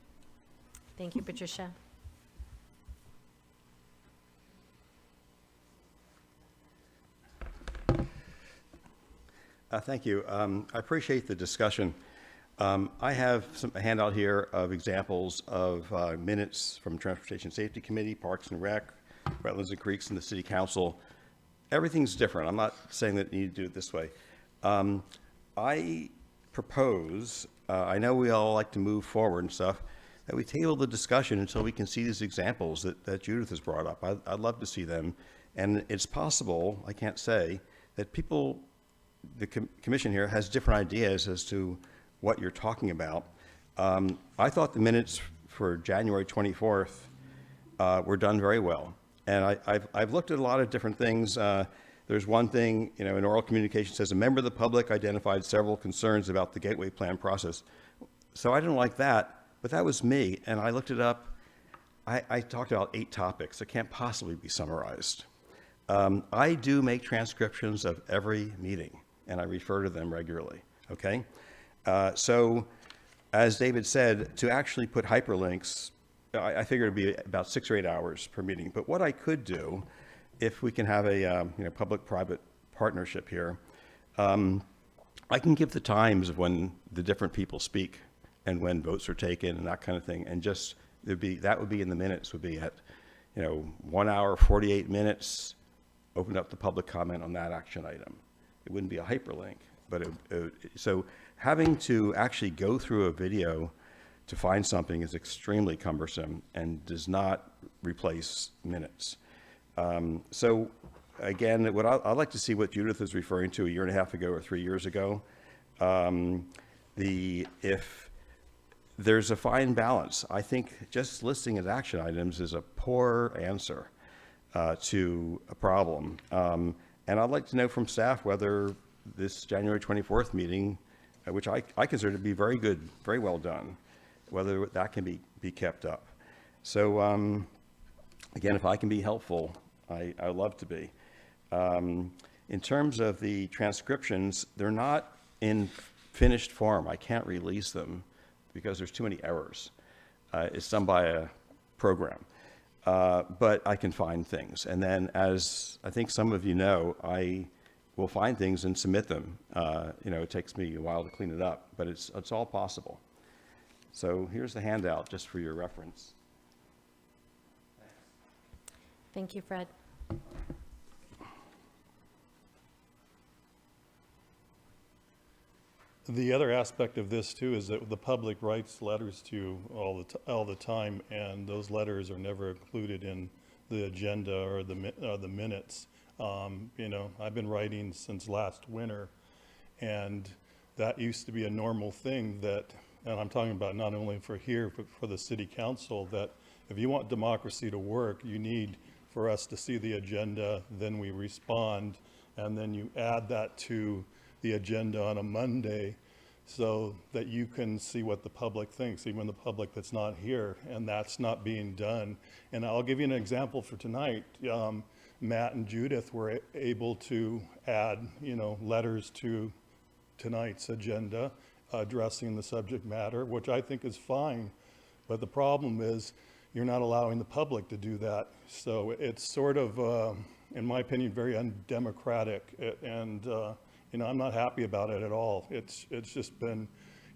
Thank you, Patricia. Thank you. I appreciate the discussion. I have a handout here of examples of minutes from Transportation Safety Committee, Parks and Rec, Wetlands and Creeks, and the City Council. Everything's different. I'm not saying that you need to do it this way. I propose, I know we all like to move forward and stuff, that we table the discussion until we can see these examples that Judith has brought up. I'd love to see them. And it's possible, I can't say, that people, the commission here has different ideas as to what you're talking about. I thought the minutes for January 24th were done very well. And I've looked at a lot of different things. There's one thing, you know, in oral communication says, a member of the public identified several concerns about the gateway plan process. So I didn't like that, but that was me. And I looked it up. I talked about 8 topics that can't possibly be summarized. I do make transcriptions of every meeting, and I refer to them regularly, okay? So, as David said, to actually put hyperlinks, I figure it'd be about 6 or 8 hours per meeting. But what I could do, if we can have a public-private partnership here, I can give the times of when the different people speak and when votes are taken and that kind of thing, and just that would be in the minutes. Would be at 1 hour 48 minutes. Open up the public comment on that action item. It wouldn't be a hyperlink, but so having to actually go through a video to find something is extremely cumbersome and does not replace minutes. So again, I'd like to see what Judith is referring to a year and a half ago or 3 years ago. If there's a fine balance, I think just listing as action items is a poor answer to a problem. And I'd like to know from staff whether this January 24th meeting, which I consider to be very good, very well done, whether that can be kept up. So again, if I can be helpful, I love to be. In terms of the transcriptions, they're not in finished form. I can't release them because there's too many errors. It's done by a program. But I can find things. And then, as I think some of you know, I will find things and submit them. It takes me a while to clean it up, but it's all possible. So here's the handout just for your reference. Thank you, Fred. The other aspect of this too is that the public writes letters to you all the time, and those letters are never included in the agenda or the minutes. I've been writing since last winter, and that used to be a normal thing and I'm talking about not only for here, but for the city council, that if you want democracy to work, you need for us to see the agenda, then we respond, and then you add that to the agenda on a Monday so that you can see what the public thinks, even the public that's not here, and that's not being done. And I'll give you an example for tonight. Matt and Judith were able to add, letters to tonight's agenda addressing the subject matter, which I think is fine. But the problem is you're not allowing the public to do that. So it's sort of, in my opinion, very undemocratic. And I'm not happy about it at all. It's just been,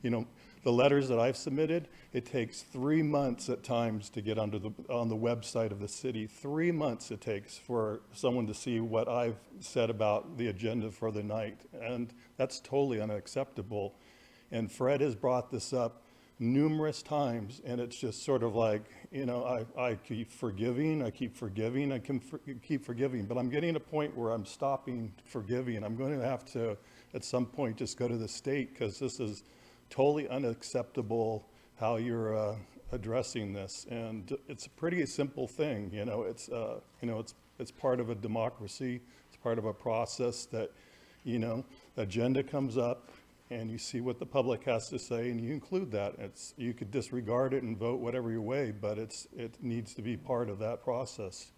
the letters that I've submitted, it takes 3 months at times to get on the website of the city. 3 months it takes for someone to see what I've said about the agenda for the night. And that's totally unacceptable. And Fred has brought this up numerous times, and it's just sort of like, I keep forgiving, I keep forgiving, I can keep forgiving, but I'm getting to a point where I'm stopping forgiving. I'm going to have to, at some point, just go to the state, because this is totally unacceptable how you're addressing this. And it's a pretty simple thing, it's part of a democracy. It's part of a process that, agenda comes up, and you see what the public has to say, and you include that. You could disregard it and vote whatever your way, but it needs to be part of that process.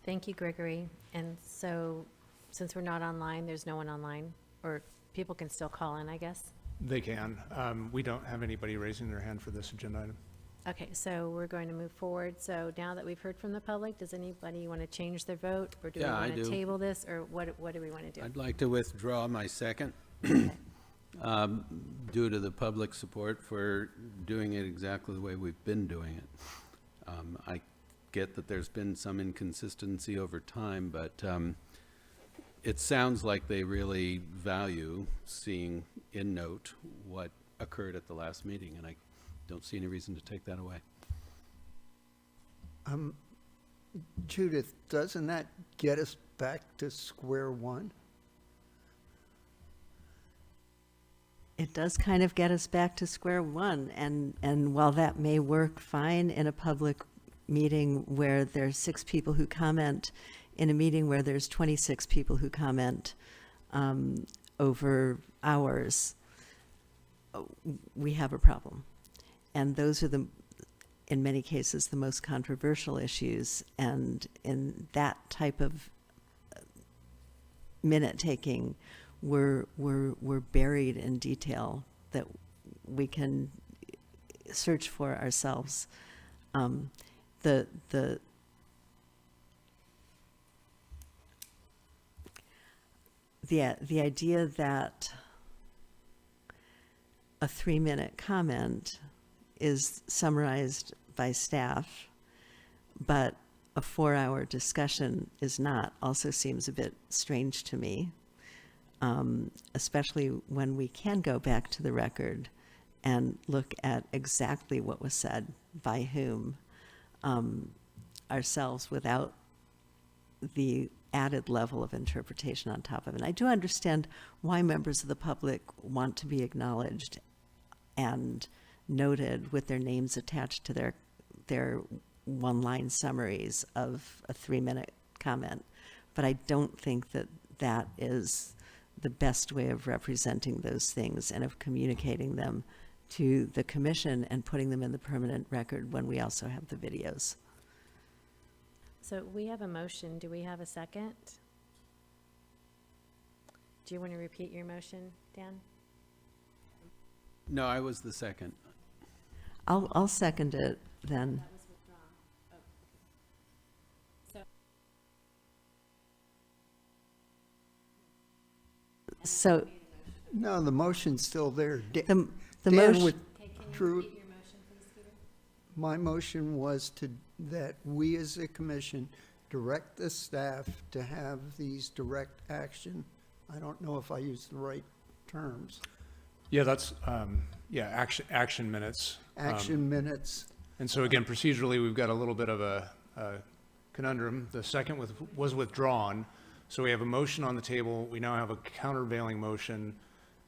Thank you, Gregory. And so, since we're not online, there's no one online, or people can still call in, I guess? They can. We don't have anybody raising their hand for this agenda item. Okay, so we're going to move forward. So now that we've heard from the public, does anybody want to change their vote? Or do we Yeah, I want to do. table this, or what do we want to do? I'd like to withdraw my second due to the public support for doing it exactly the way we've been doing it. I get that there's been some inconsistency over time, but it sounds like they really value seeing in note what occurred at the last meeting, and I don't see any reason to take that away. Judith, doesn't that get us back to square one? It does kind of get us back to square one, and while that may work fine in a public meeting where there's 6 people who comment, in a meeting where there's 26 people who comment over hours, we have a problem. And those are in many cases, the most controversial issues, and in that type of minute taking, we're buried in detail that we can search for ourselves. The idea that a 3-minute comment is summarized by staff, but a 4-hour discussion is not, also seems a bit strange to me, especially when we can go back to the record and look at exactly what was said by whom ourselves without the added level of interpretation on top of it. And I do understand why members of the public want to be acknowledged and noted with their names attached to their one-line summaries of a 3-minute comment. But I don't think that that is the best way of representing those things and of communicating them to the commission and putting them in the permanent record when we also have the videos. So we have a motion. Do we have a second? Do you want to repeat your motion, Dan? No, I was the second. I'll second it then. That was withdrawn. Oh, okay. So No, the motion's still there. the Dan motion, withdrew. Repeat your motion, please, Peter? My motion was that we as a commission direct the staff to have these direct action. I don't know if I used the right terms. Yeah, that's, action minutes. Action minutes. And so again, procedurally, we've got a little bit of a conundrum. The second was withdrawn, so we have a motion on the table. We now have a countervailing motion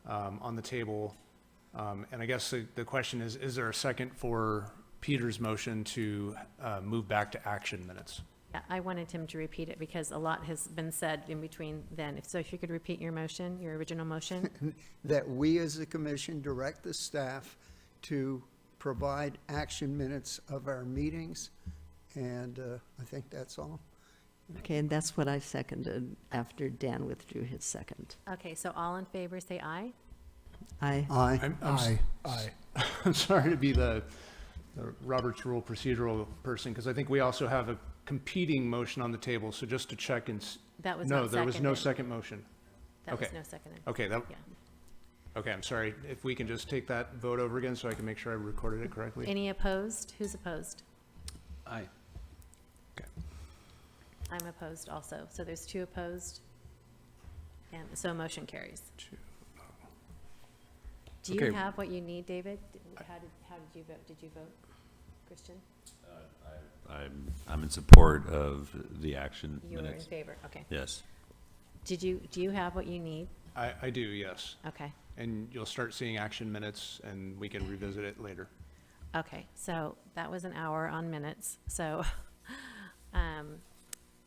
on the table. And I guess the question is there a second for Peter's motion to move back to action minutes? Yeah, I wanted him to repeat it because a lot has been said in between then. So if you could repeat your motion, your original motion? That we as a commission direct the staff to provide action minutes of our meetings. And I think that's all. okay, and that's what I seconded after Dan withdrew his second. Okay, so all in favor, say aye. Aye. Aye. Aye. I'm sorry to be the Robert's Rule procedural person, because I think we also have a competing motion on the table, so just to check and, That was no, not there was no seconded. second motion. That was okay. no seconded. Okay, Yeah. okay, I'm sorry. If we can just take that vote over again so I can make sure I recorded it correctly. Any opposed? Who's opposed? Aye. Okay. I'm opposed also. So there's 2 opposed. And so motion carries. Do you Okay. have what you need, David? How did you vote? Did you vote, Christian? I'm in support of the action You were in minutes. favor, okay. Yes. Do you have what you need? I do, yes. Okay, And you'll start seeing action minutes, and we can revisit it later. okay, so that was an hour on minutes, so,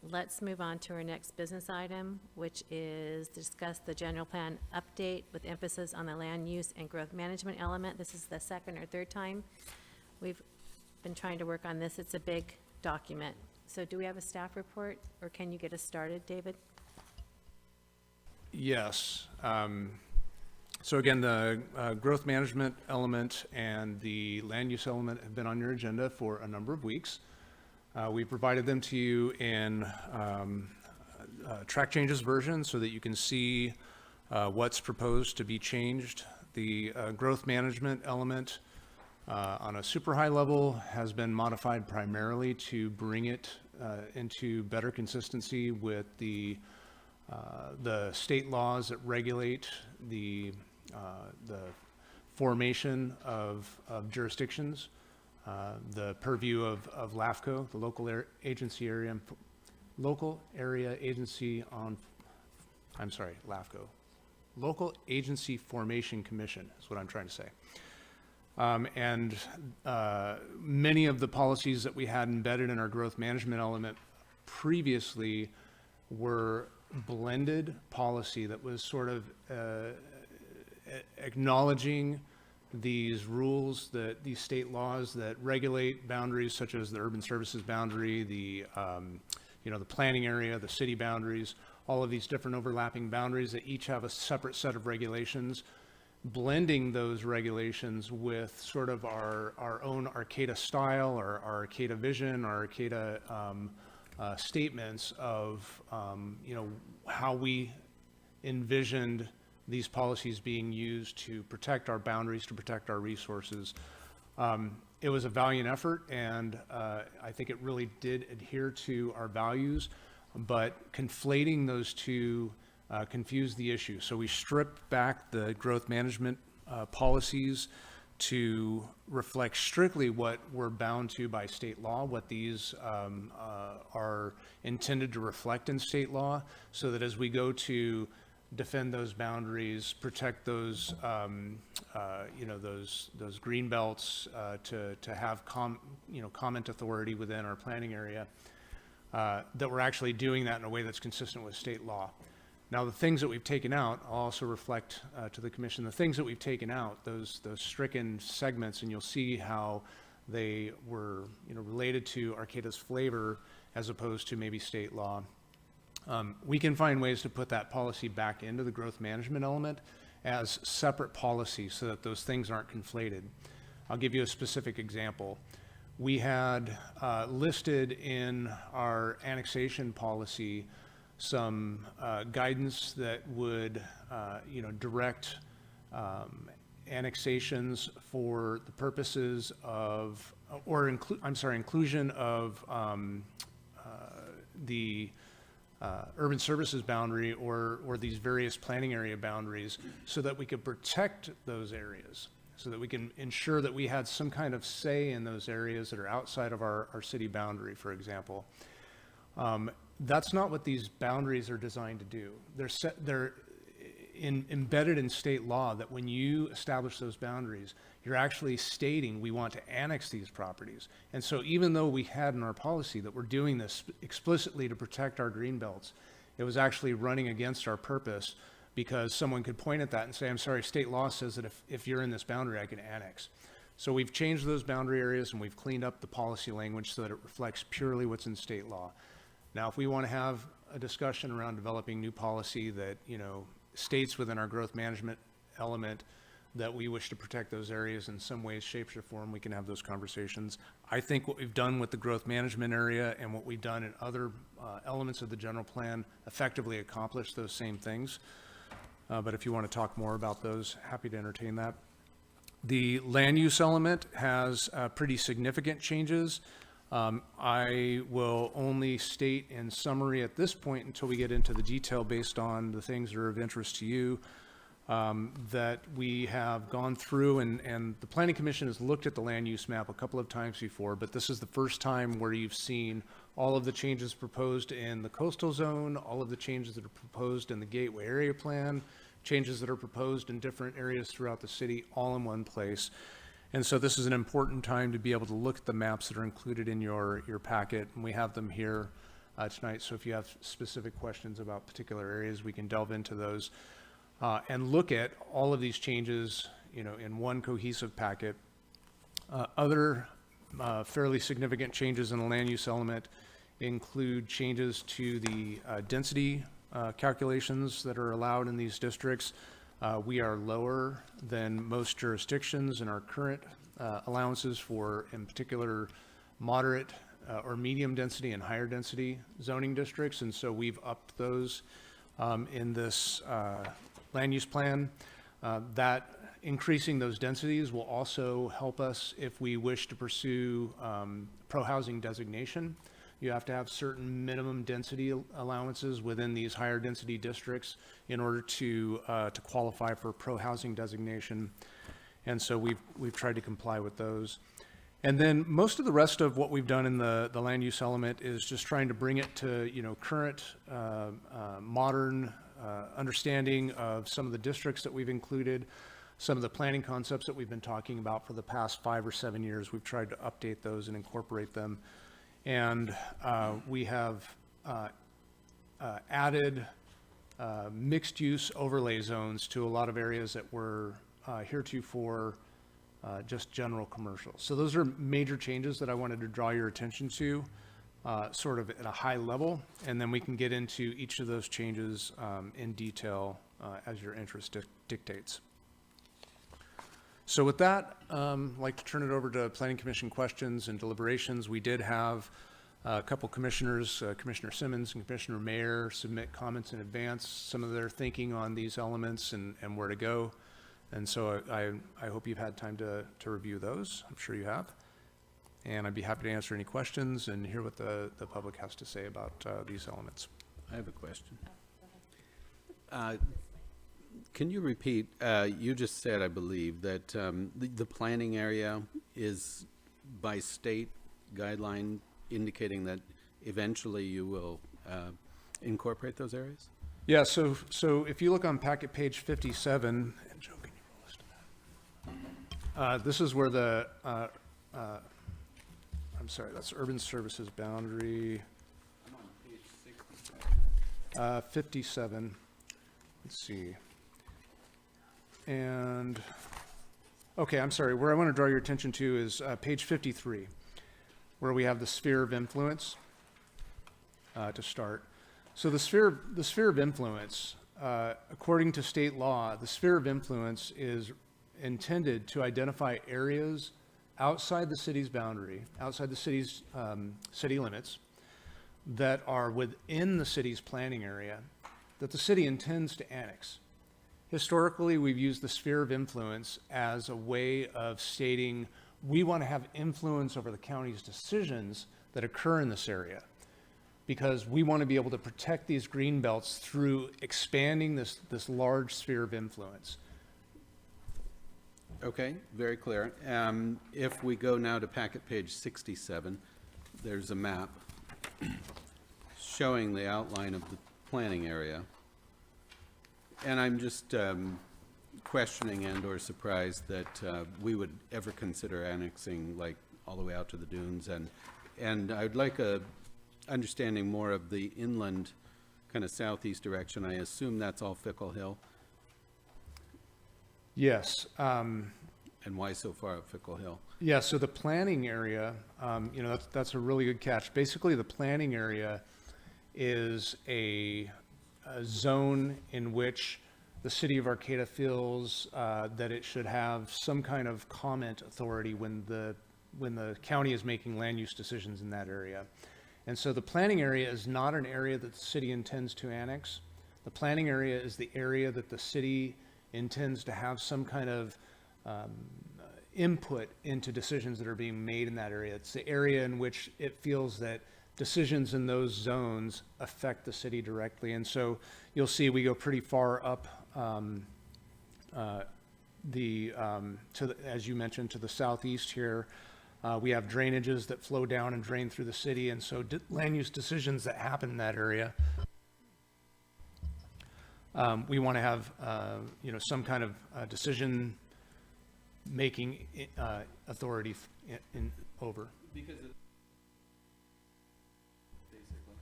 let's move on to our next business item, which is discuss the general plan update with emphasis on the land use and growth management element. This is the second or third time we've been trying to work on this. It's a big document. So do we have a staff report, or can you get us started, David? Yes. So again, the growth management element and the land use element have been on your agenda for a number of weeks. We provided them to you in track changes version so that you can see what's proposed to be changed. The growth management element on a super high level has been modified primarily to bring it into better consistency with the state laws that regulate the formation of jurisdictions, the purview of LAFCO, the local area agency on, I'm sorry, LAFCO, Local Agency Formation Commission is what I'm trying to say. And many of the policies that we had embedded in our growth management element previously were blended policy that was sort of acknowledging these rules, that these state laws that regulate boundaries such as the urban services boundary, the planning area, the city boundaries, all of these different overlapping boundaries that each have a separate set of regulations, blending those regulations with sort of our own Arcata style, or our Arcata vision, our Arcata statements of, how we envisioned these policies being used to protect our boundaries, to protect our resources. It was a valiant effort, and I think it really did adhere to our values, but conflating those two confused the issue. So we stripped back the growth management policies to reflect strictly what we're bound to by state law, what these are intended to reflect in state law, so that as we go to defend those boundaries, protect those, those green belts, to have comment authority within our planning area, that we're actually doing that in a way that's consistent with state law. Now, the things that we've taken out, I'll also reflect to the commission, the things that we've taken out, those stricken segments, and you'll see how they were, related to Arcata's flavor as opposed to maybe state law. We can find ways to put that policy back into the growth management element as separate policies so that those things aren't conflated. I'll give you a specific example. We had listed in our annexation policy some guidance that would, direct annexations for the purposes of, inclusion of the urban services boundary or these various planning area boundaries, so that we could protect those areas, so that we can ensure that we had some kind of say in those areas that are outside of our city boundary, for example. That's not what these boundaries are designed to do. They're embedded in state law, that when you establish those boundaries, you're actually stating we want to annex these properties. And so even though we had in our policy that we're doing this explicitly to protect our green belts, it was actually running against our purpose, because someone could point at that and say, I'm sorry, state law says that if you're in this boundary, I can annex. So we've changed those boundary areas and we've cleaned up the policy language so that it reflects purely what's in state law. Now, if we want to have a discussion around developing new policy that, states within our growth management element that we wish to protect those areas in some ways, shapes, or form, we can have those conversations. I think what we've done with the growth management area and what we've done in other elements of the general plan effectively accomplish those same things. But if you want to talk more about those, happy to entertain that. The land use element has pretty significant changes. I will only state in summary at this point, until we get into the detail based on the things that are of interest to you, that we have gone through, and the Planning Commission has looked at the land use map a couple of times before, but this is the first time where you've seen all of the changes proposed in the coastal zone, all of the changes that are proposed in the Gateway Area Plan, changes that are proposed in different areas throughout the city, all in one place. And so this is an important time to be able to look at the maps that are included in your packet, and we have them here tonight. So if you have specific questions about particular areas, we can delve into those and look at all of these changes, in one cohesive packet. Other fairly significant changes in the land use element include changes to the density calculations that are allowed in these districts. We are lower than most jurisdictions in our current allowances for, in particular, moderate or medium density and higher density zoning districts. And so we've upped those in this land use plan. That increasing those densities will also help us if we wish to pursue pro-housing designation. You have to have certain minimum density allowances within these higher density districts in order to qualify for pro-housing designation. And so we've tried to comply with those. And then most of the rest of what we've done in the land use element is just trying to bring it to, current modern understanding of some of the districts that we've included, some of the planning concepts that we've been talking about for the past 5 or 7 years. We've tried to update those and incorporate them. And we have added mixed-use overlay zones to a lot of areas that were heretofore just general commercial. So those are major changes that I wanted to draw your attention to, sort of at a high level, and then we can get into each of those changes in detail as your interest dictates. So with that, I'd like to turn it over to Planning Commission questions and deliberations. We did have a couple commissioners, Commissioner Simmons and Commissioner Mayer, submit comments in advance, some of their thinking on these elements and where to go. And so I hope you've had time to review those. I'm sure you have. And I'd be happy to answer any questions and hear what the public has to say about these elements. I have a question. Can you repeat, you just said, I believe, that the planning area is by state guideline indicating that eventually you will incorporate those areas? Yeah, so if you look on packet page 57, and Joe, can you roll this to that? This is where the, I'm sorry, that's urban services boundary. I'm on page 67. 57, let's see. And, okay, I'm sorry, where I want to draw your attention to is page 53, where we have the sphere of influence to start. So the sphere of influence, according to state law, the sphere of influence is intended to identify areas outside the city's boundary, outside the city's city limits, that are within the city's planning area that the city intends to annex. Historically, we've used the sphere of influence as a way of stating we want to have influence over the county's decisions that occur in this area, because we want to be able to protect these green belts through expanding this large sphere of influence. Okay, very clear. If we go now to packet page 67, there's a map showing the outline of the planning area. And I'm just questioning and or surprised that we would ever consider annexing like all the way out to the dunes. And I'd like a understanding more of the inland kind of southeast direction. I assume that's all Fickle Hill. Yes. And why so far up Fickle Hill? Yeah, so the planning area, that's a really good catch. Basically, the planning area is a zone in which the city of Arcata feels that it should have some kind of comment authority when the county is making land use decisions in that area. And so the planning area is not an area that the city intends to annex. The planning area is the area that the city intends to have some kind of input into decisions that are being made in that area. It's the area in which it feels that decisions in those zones affect the city directly. And so you'll see we go pretty far up as you mentioned, to the southeast here. We have drainages that flow down and drain through the city. And so land use decisions that happen in that area, we want to have, some kind of decision making authority over. Because basically.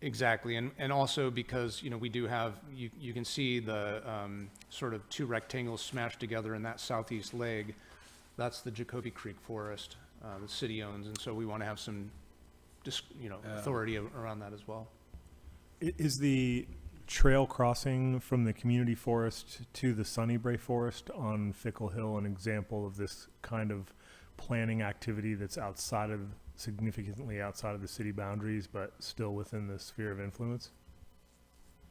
Exactly, and also because, we do have, you can see the sort of two rectangles smashed together in that southeast leg. That's the Jacoby Creek Forest, the city owns, and so we want to have some, authority around that as well. Is the trail crossing from the community forest to the Sunnybray Forest on Fickle Hill an example of this kind of planning activity that's significantly outside of the city boundaries, but still within the sphere of influence?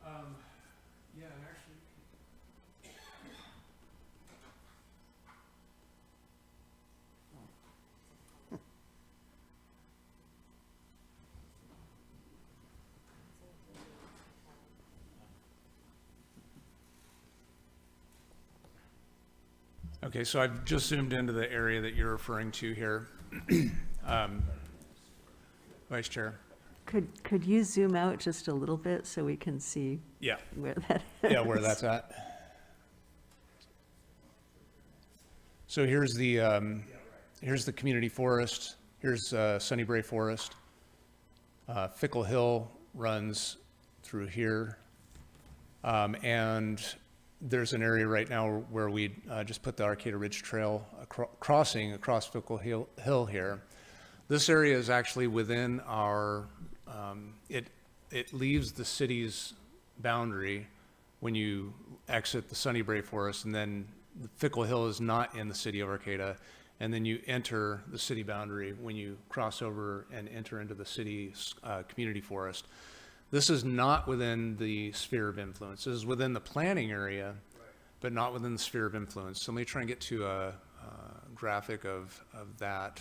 Yeah, and actually. Okay, so I've just zoomed into the area that you're referring to here. Vice Chair. Could you zoom out just a little bit so we can see Yeah. where that is? Yeah, where that's at. So here's the community forest. Here's Sunnybray Forest. Fickle Hill runs through here. And there's an area right now where we just put the Arcata Ridge Trail crossing across Fickle Hill here. This area is actually within our, it leaves the city's boundary when you exit the Sunnybray Forest, and then the Fickle Hill is not in the city of Arcata, and then you enter the city boundary when you cross over and enter into the city's community forest. This is not within the sphere of influence. This is within the planning area, but not within the sphere of influence. So let me try and get to a graphic of that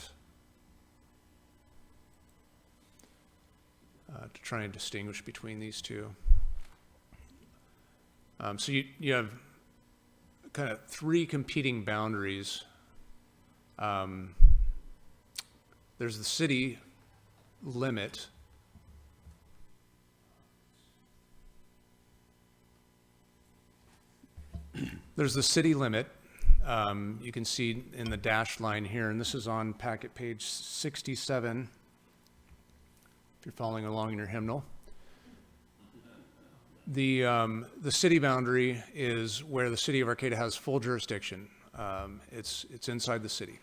to try and distinguish between these two. So you have kind of three competing boundaries. There's the city limit. There's the city limit. You can see in the dashed line here, and this is on packet page 67, if you're following along in your hymnal. The city boundary is where the city of Arcata has full jurisdiction. It's inside the city.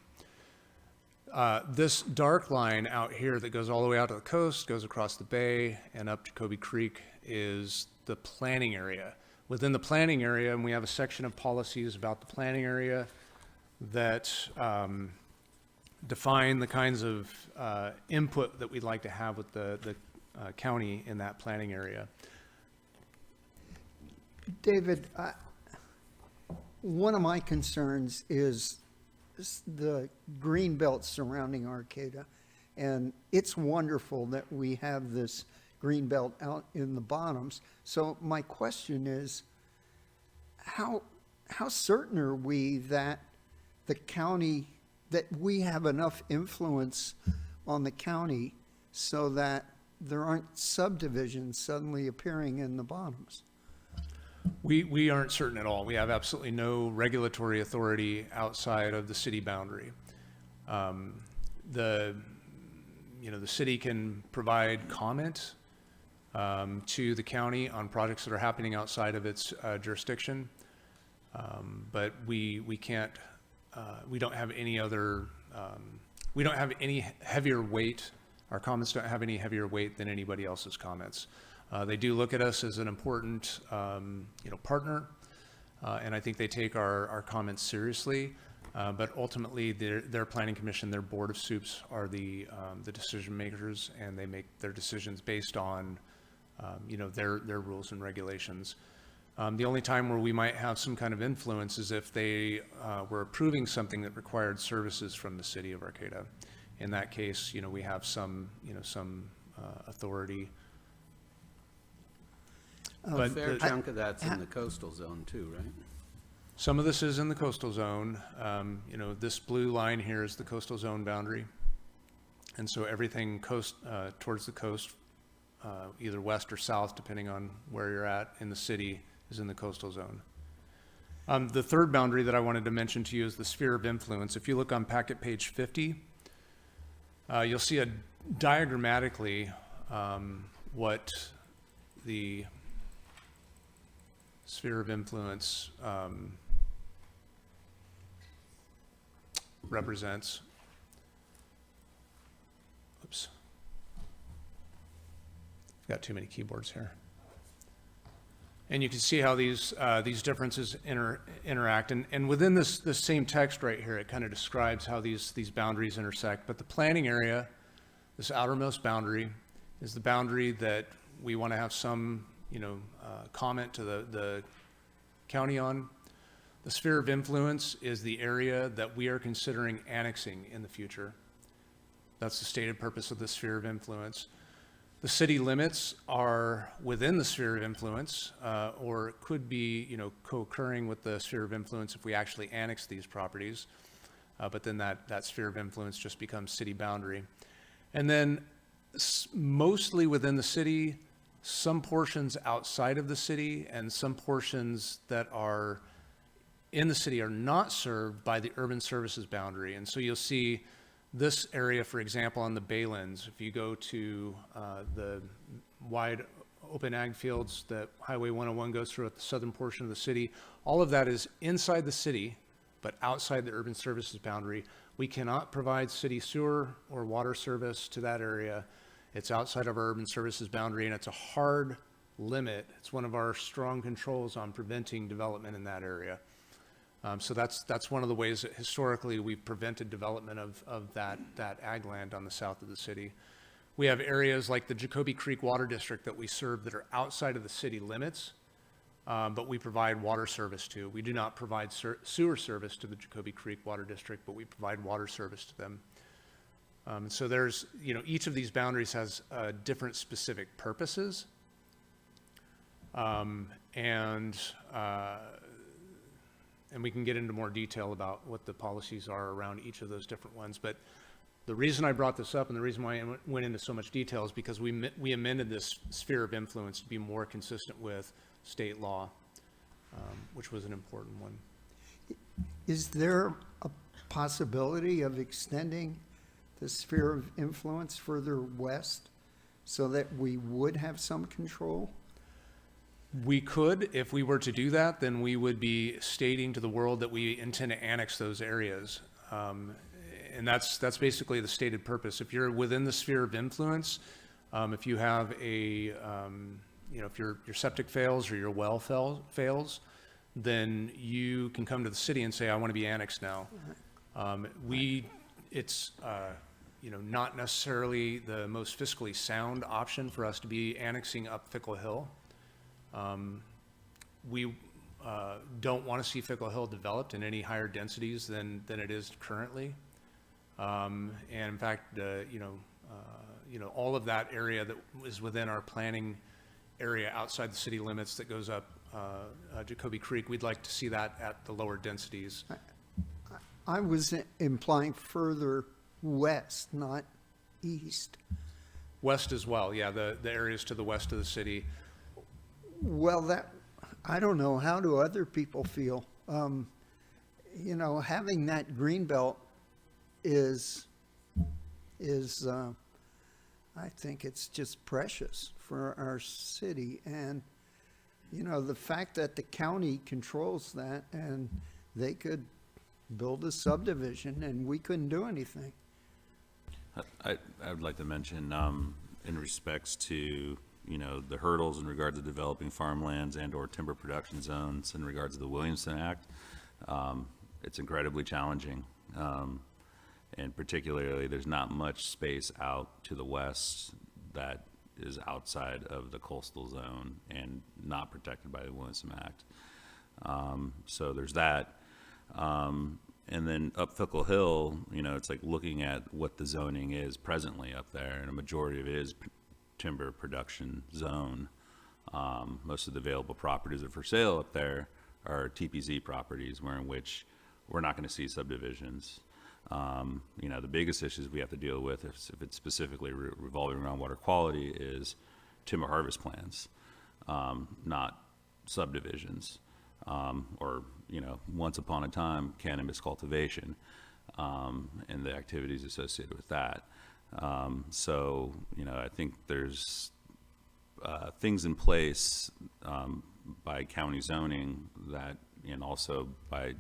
This dark line out here that goes all the way out to the coast, goes across the bay and up Jacoby Creek, is the planning area. Within the planning area, and we have a section of policies about the planning area that define the kinds of input that we'd like to have with the county in that planning area. David, one of my concerns is the green belt surrounding Arcata. And it's wonderful that we have this green belt out in the bottoms. So my question is, how certain are we that the county, that we have enough influence on the county so that there aren't subdivisions suddenly appearing in the bottoms? We aren't certain at all. We have absolutely no regulatory authority outside of the city boundary. The city can provide comment to the county on projects that are happening outside of its jurisdiction, but we can't. We don't have any other. We don't have any heavier weight. Our comments don't have any heavier weight than anybody else's comments. They do look at us as an important, partner, and I think they take our comments seriously. But ultimately, their planning commission, their board of soups are the decision makers, and they make their decisions based on, their rules and regulations. The only time where we might have some kind of influence is if they were approving something that required services from the city of Arcata. In that case, we have some authority. A fair chunk of that's in the coastal zone too, right? Some of this is in the coastal zone. This blue line here is the coastal zone boundary. And so everything towards the coast, either west or south, depending on where you're at in the city, is in the coastal zone. The third boundary that I wanted to mention to you is the sphere of influence. If you look on packet page 50, you'll see diagrammatically what the sphere of influence represents. Oops. I've got too many keyboards here. And you can see how these differences interact. And within this same text right here, it kind of describes how these boundaries intersect. But the planning area, this outermost boundary, is the boundary that we want to have some, comment to the county on. The sphere of influence is the area that we are considering annexing in the future. That's the stated purpose of the sphere of influence. The city limits are within the sphere of influence, or could be, co-occurring with the sphere of influence if we actually annex these properties. But then that sphere of influence just becomes city boundary. And then mostly within the city, some portions outside of the city, and some portions that are in the city are not served by the urban services boundary. And so you'll see this area, for example, on the Baylands, if you go to the wide open ag fields that Highway 101 goes through at the southern portion of the city, all of that is inside the city, but outside the urban services boundary. We cannot provide city sewer or water service to that area. It's outside of our urban services boundary, and it's a hard limit. It's one of our strong controls on preventing development in that area. So that's one of the ways that historically we've prevented development of that ag land on the south of the city. We have areas like the Jacoby Creek Water District that we serve that are outside of the city limits, but we provide water service to. We do not provide sewer service to the Jacoby Creek Water District, but we provide water service to them. So there's, each of these boundaries has different specific purposes. And we can get into more detail about what the policies are around each of those different ones. But the reason I brought this up and the reason why I went into so much detail is because we amended this sphere of influence to be more consistent with state law, which was an important one. Is there a possibility of extending the sphere of influence further west so that we would have some control? We could. If we were to do that, then we would be stating to the world that we intend to annex those areas. And that's basically the stated purpose. If you're within the sphere of influence, if you have a, if your septic fails or your well fails, then you can come to the city and say, I want to be annexed now. It's not necessarily the most fiscally sound option for us to be annexing up Fickle Hill. We don't want to see Fickle Hill developed in any higher densities than it is currently. And in fact, all of that area that is within our planning area outside the city limits that goes up Jacoby Creek, we'd like to see that at the lower densities. I was implying further west, not east. West as well, yeah, the areas to the west of the city. Well, I don't know. How do other people feel? Having that green belt is I think it's just precious for our city. And, the fact that the county controls that and they could build a subdivision and we couldn't do anything. I would like to mention, in respects to, the hurdles in regards to developing farmlands and or timber production zones in regards to the Williamson Act, it's incredibly challenging. And particularly, there's not much space out to the west that is outside of the coastal zone and not protected by the Williamson Act. So there's that. And then up Fickle Hill, it's like looking at what the zoning is presently up there, and a majority of it is timber production zone. Most of the available properties that are for sale up there are TPZ properties, in which we're not going to see subdivisions. The biggest issues we have to deal with, if it's specifically revolving around water quality, is timber harvest plans, not subdivisions, or once upon a time cannabis cultivation, and the activities associated with that. So I think there's things in place by county zoning that, and also by,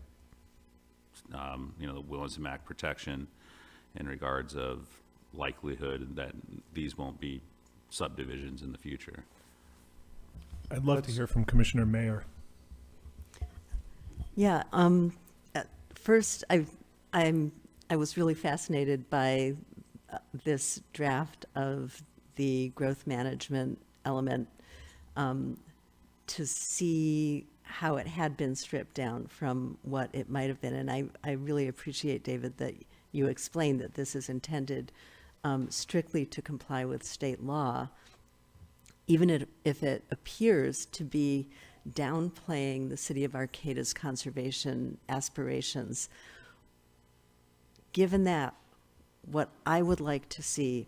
the Williamson Act protection in regards of likelihood that these won't be subdivisions in the future. I'd love to hear from Commissioner Mayer. Yeah, at first, I was really fascinated by this draft of the growth management element, to see how it had been stripped down from what it might have been. And I really appreciate, David, that you explained that this is intended strictly to comply with state law, even if it appears to be downplaying the city of Arcata's conservation aspirations. Given that, what I would like to see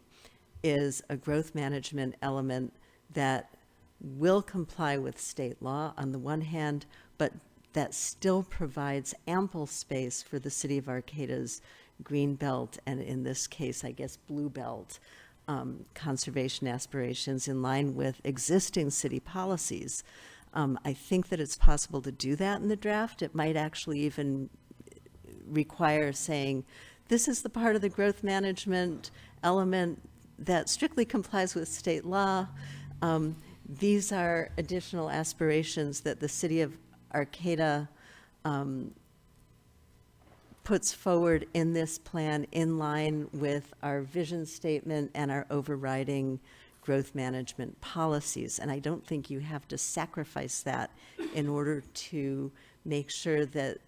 is a growth management element that will comply with state law on the one hand, but that still provides ample space for the city of Arcata's green belt, and in this case, I guess, blue belt conservation aspirations in line with existing city policies. I think that it's possible to do that in the draft. It might actually even require saying, this is the part of the growth management element that strictly complies with state law. These are additional aspirations that the city of Arcata puts forward in this plan in line with our vision statement and our overriding growth management policies. And I don't think you have to sacrifice that in order to make sure that,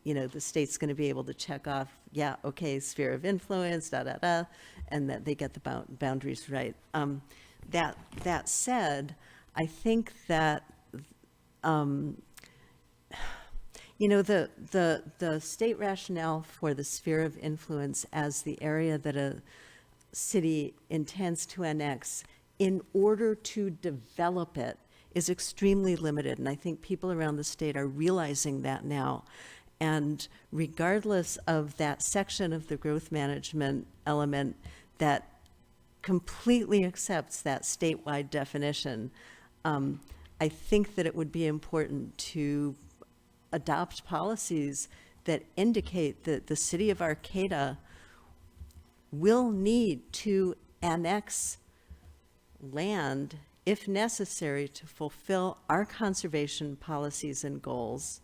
the state's going to be able to check off, yeah, okay, sphere of influence, and that they get the boundaries right. That said, I think that, the state rationale for the sphere of influence as the area that a city intends to annex in order to develop it is extremely limited. And I think people around the state are realizing that now. And regardless of that section of the growth management element that completely accepts that statewide definition, I think that it would be important to adopt policies that indicate that the city of Arcata will need to annex land if necessary to fulfill our conservation policies and goals,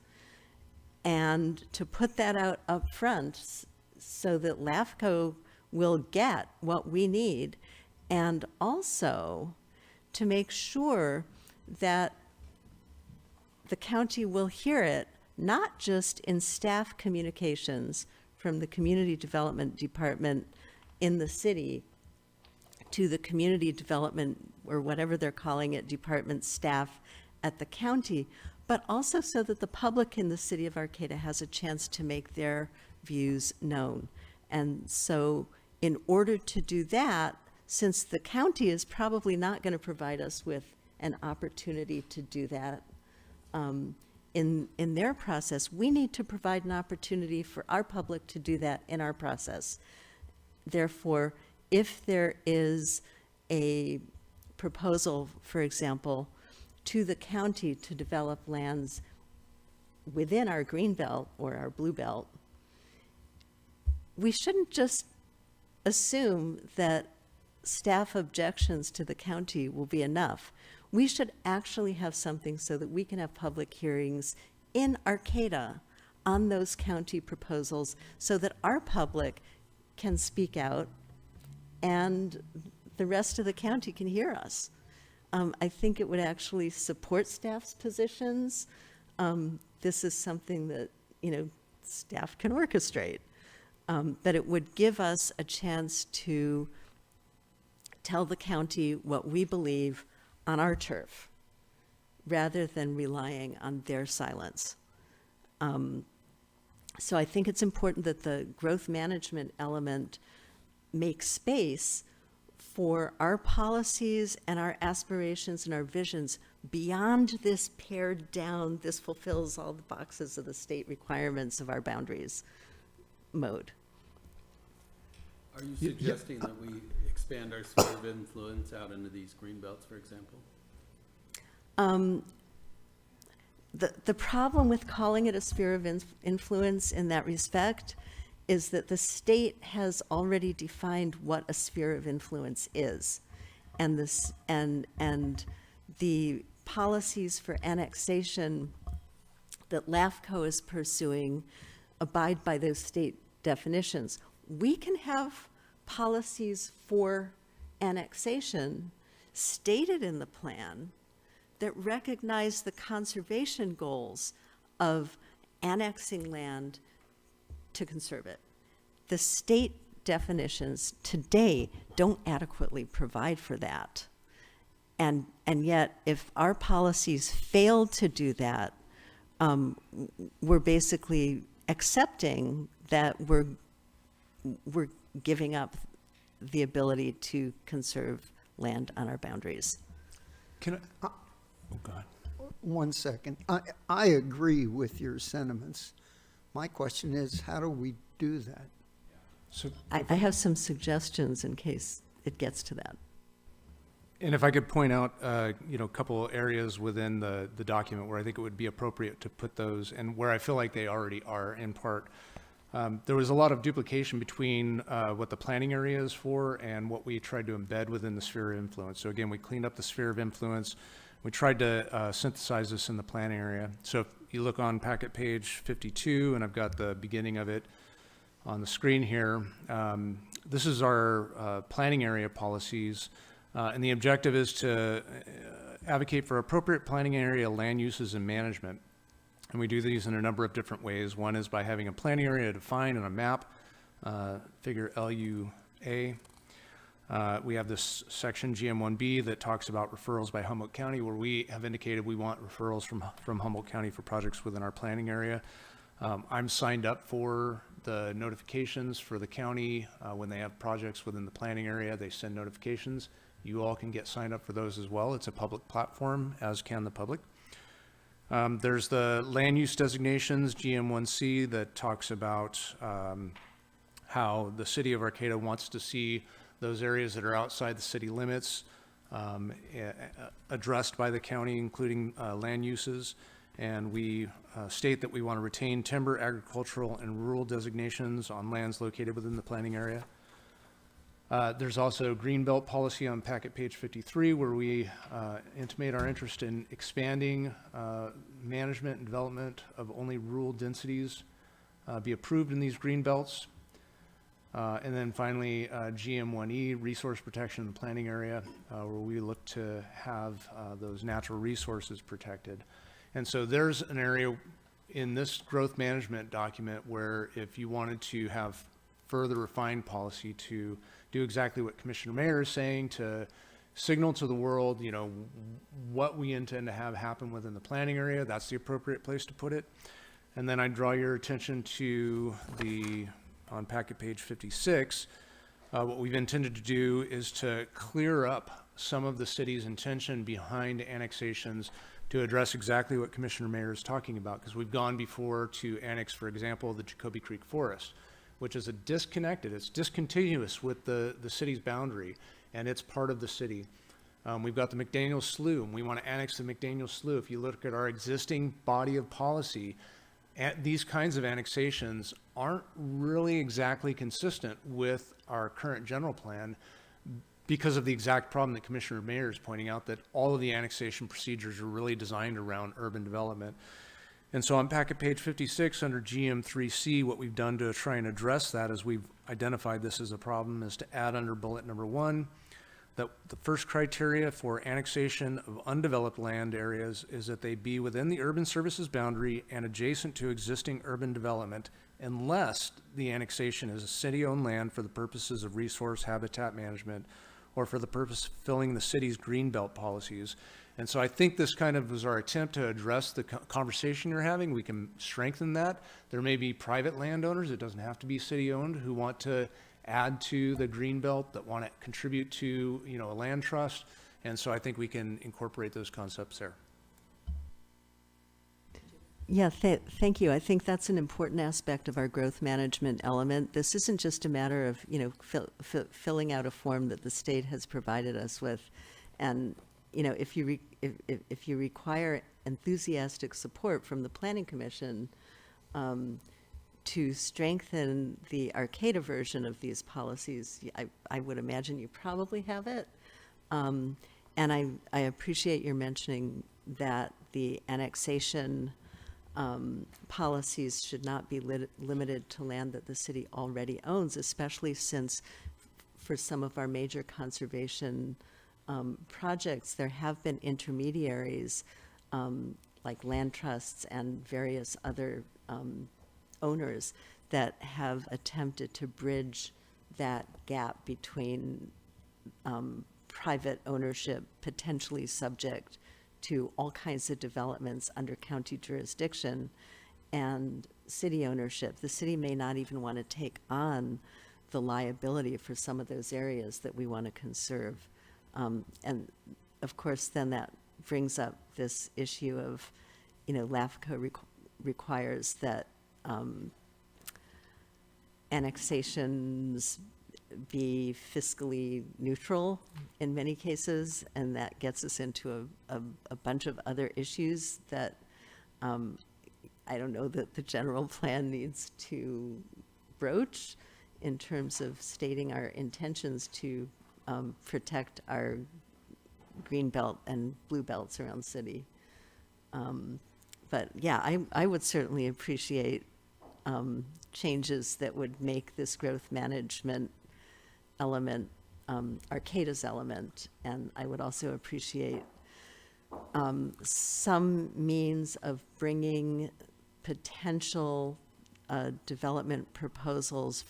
and to put that out up front so that LAFCO will get what we need, and also to make sure that the county will hear it, not just in staff communications from the community development department in the city to the community development, or whatever they're calling it, department staff at the county, but also so that the public in the city of Arcata has a chance to make their views known. And so in order to do that, since the county is probably not going to provide us with an opportunity to do that in their process, we need to provide an opportunity for our public to do that in our process. Therefore, if there is a proposal, for example, to the county to develop lands within our green belt or our blue belt, we shouldn't just assume that staff objections to the county will be enough. We should actually have something so that we can have public hearings in Arcata on those county proposals so that our public can speak out and the rest of the county can hear us. I think it would actually support staff's positions. This is something that, staff can orchestrate. But it would give us a chance to tell the county what we believe on our turf, rather than relying on their silence. So I think it's important that the growth management element makes space for our policies and our aspirations and our visions beyond this pared down, this fulfills all the boxes of the state requirements of our boundaries mode. Are you suggesting that we expand our sphere of influence out into these green belts, for example? The problem with calling it a sphere of influence in that respect is that the state has already defined what a sphere of influence is. And the policies for annexation that LAFCO is pursuing abide by those state definitions. We can have policies for annexation stated in the plan that recognize the conservation goals of annexing land to conserve it. The state definitions today don't adequately provide for that. And yet, if our policies fail to do that, we're basically accepting that we're giving up the ability to conserve land on our boundaries. Can I, oh, God. 1 second. I agree with your sentiments. My question is, how do we do that? So, I have some suggestions in case it gets to that. and if I could point out, a couple areas within the document where I think it would be appropriate to put those, and where I feel like they already are in part. There was a lot of duplication between what the planning area is for and what we tried to embed within the sphere of influence. So again, we cleaned up the sphere of influence. We tried to synthesize this in the planning area. So if you look on packet page 52, and I've got the beginning of it on the screen here, this is our planning area policies. And the objective is to advocate for appropriate planning area land uses and management. And we do these in a number of different ways. One is by having a planning area defined on a map, figure LUA. We have this section GM1B that talks about referrals by Humboldt County, where we have indicated we want referrals from Humboldt County for projects within our planning area. I'm signed up for the notifications for the county. When they have projects within the planning area, they send notifications. You all can get signed up for those as well. It's a public platform, as can the public. There's the land use designations, GM1C, that talks about how the city of Arcata wants to see those areas that are outside the city limits addressed by the county, including land uses. And we state that we want to retain timber, agricultural, and rural designations on lands located within the planning area. There's also Greenbelt policy on packet page 53, where we intimate our interest in expanding management and development of only rural densities be approved in these green belts. And then finally, GM1E, resource protection in the planning area, where we look to have those natural resources protected. And so there's an area in this growth management document where if you wanted to have further refined policy to do exactly what Commissioner Mayer is saying, to signal to the world, what we intend to have happen within the planning area, that's the appropriate place to put it. And then I draw your attention to on packet page 56, what we've intended to do is to clear up some of the city's intention behind annexations to address exactly what Commissioner Mayer is talking about, because we've gone before to annex, for example, the Jacoby Creek Forest, which is it's discontinuous with the city's boundary, and it's part of the city. We've got the McDaniel Slough, and we want to annex the McDaniel Slough. If you look at our existing body of policy, these kinds of annexations aren't really exactly consistent with our current general plan because of the exact problem that Commissioner Mayer is pointing out, that all of the annexation procedures are really designed around urban development. And so on packet page 56 under GM3C, what we've done to try and address that, as we've identified this as a problem, is to add under bullet number 1 that the first criteria for annexation of undeveloped land areas is that they be within the urban services boundary and adjacent to existing urban development, unless the annexation is a city-owned land for the purposes of resource habitat management or for the purpose of fulfilling the city's greenbelt policies. And so I think this kind of was our attempt to address the conversation you're having. We can strengthen that. There may be private landowners, it doesn't have to be city-owned, who want to add to the greenbelt, that want to contribute to a land trust. And so I think we can incorporate those concepts there. Yeah, thank you. I think that's an important aspect of our growth management element. This isn't just a matter of, filling out a form that the state has provided us with and you know, if you require enthusiastic support from the Planning Commission to strengthen the Arcata version of these policies, I would imagine you probably have it. And I appreciate your mentioning that the annexation policies should not be limited to land that the city already owns, especially since for some of our major conservation projects, there have been intermediaries like land trusts and various other owners that have attempted to bridge that gap between private ownership, potentially subject to all kinds of developments under county jurisdiction, and city ownership. The city may not even want to take on the liability for some of those areas that we want to conserve. And of course, then that brings up this issue of, you know, LAFCO requires that annexations be fiscally neutral in many cases, and that gets us into a bunch of other issues that I don't know that the general plan needs to broach in terms of stating our intentions to protect our green belt and blue belts around the city. But yeah, I would certainly appreciate changes that would make this growth management element Arcata's element, and I would also appreciate some means of bringing potential development proposals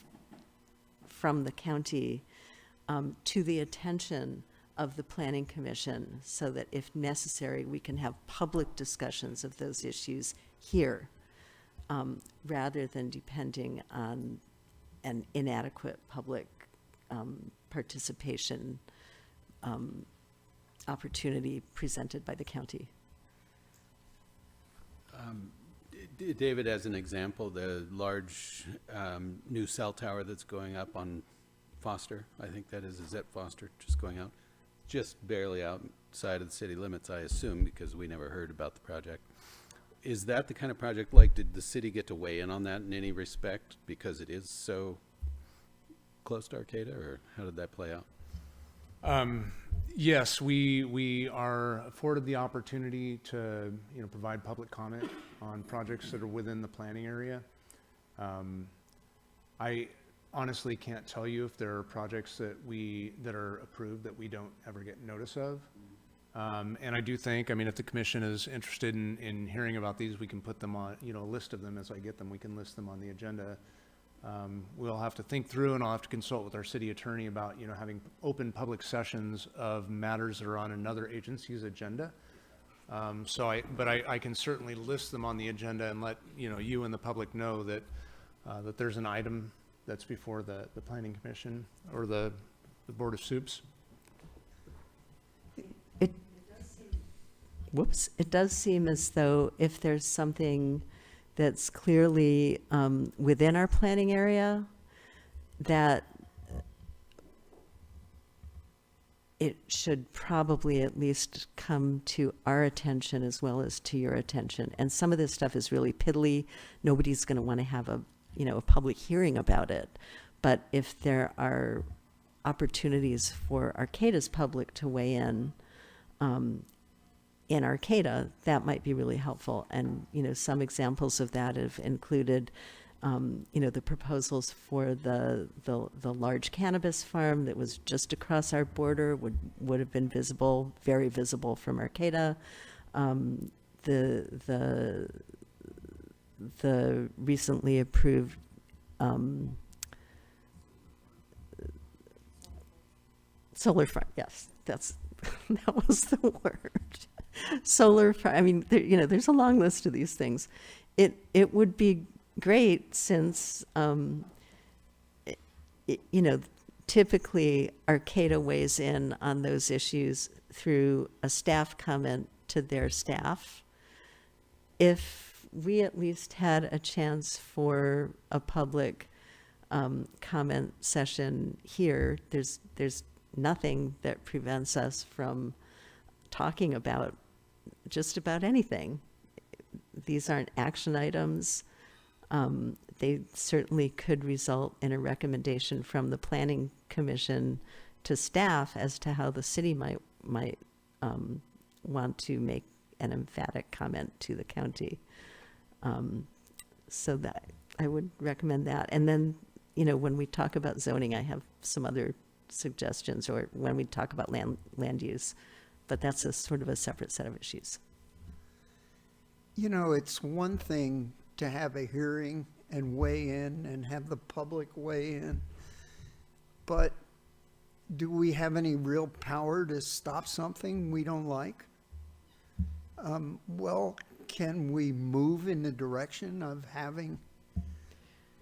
from the county to the attention of the Planning Commission, so that if necessary, we can have public discussions of those issues here, rather than depending on an inadequate public participation opportunity presented by the county. David, as an example, the large new cell tower that's going up on Foster, I think that is it Foster, just going out, just barely outside of the city limits, I assume, because we never heard about the project. Is that the kind of project, like, did the city get to weigh in on that in any respect, because it is so close to Arcata, or how did that play out? Yes, we are afforded the opportunity to, you know, provide public comment on projects that are within the planning area. I honestly can't tell you if there are projects that are approved that we don't ever get notice of. And I do think, I mean, if the commission is interested in hearing about these, we can put them on, you know, a list of them as I get them. We can list them on the agenda. We'll have to think through, and I'll have to consult with our city attorney about, you know, having open public sessions of matters that are on another agency's agenda. But I can certainly list them on the agenda and let, you know, you and the public know that that there's an item that's before the Planning Commission or the Board of Soups. It does seem as though if there's something that's clearly within our planning area, that it should probably at least come to our attention as well as to your attention. And some of this stuff is really piddly. Nobody's going to want to have a public hearing about it. But if there are opportunities for Arcata's public to weigh in Arcata, that might be really helpful. And, you know, some examples of that have included, you know, the proposals for the large cannabis farm that was just across our border would have been visible, very visible from Arcata. The recently approved solar farm, yes, that was the word. Solar farm, I mean, you know, there's a long list of these things. It would be great since, you know, typically Arcata weighs in on those issues through a staff comment to their staff. If we at least had a chance for a public comment session here, there's nothing that prevents us from talking about just about anything. These aren't action items. They certainly could result in a recommendation from the Planning Commission to staff as to how the city might want to make an emphatic comment to the county. So that, I would recommend that. And then, you know, when we talk about zoning, I have some other suggestions, or when we talk about land use, but that's a sort of a separate set of issues. You know, it's one thing to have a hearing and weigh in and have the public weigh in, but do we have any real power to stop something we don't like? Well, can we move in the direction of having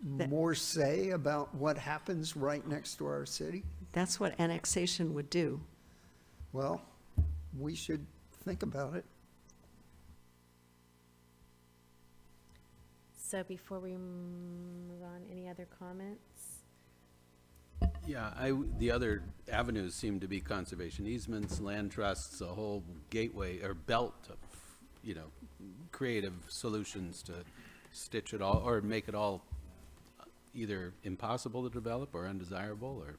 more say about what happens right next to our city? That's what annexation would do. Well, we should think about it. So before we move on, any other comments? Yeah, the other avenues seem to be conservation easements, land trusts, a whole gateway or belt of, you know, creative solutions to stitch it all, or make it all either impossible to develop or undesirable, or,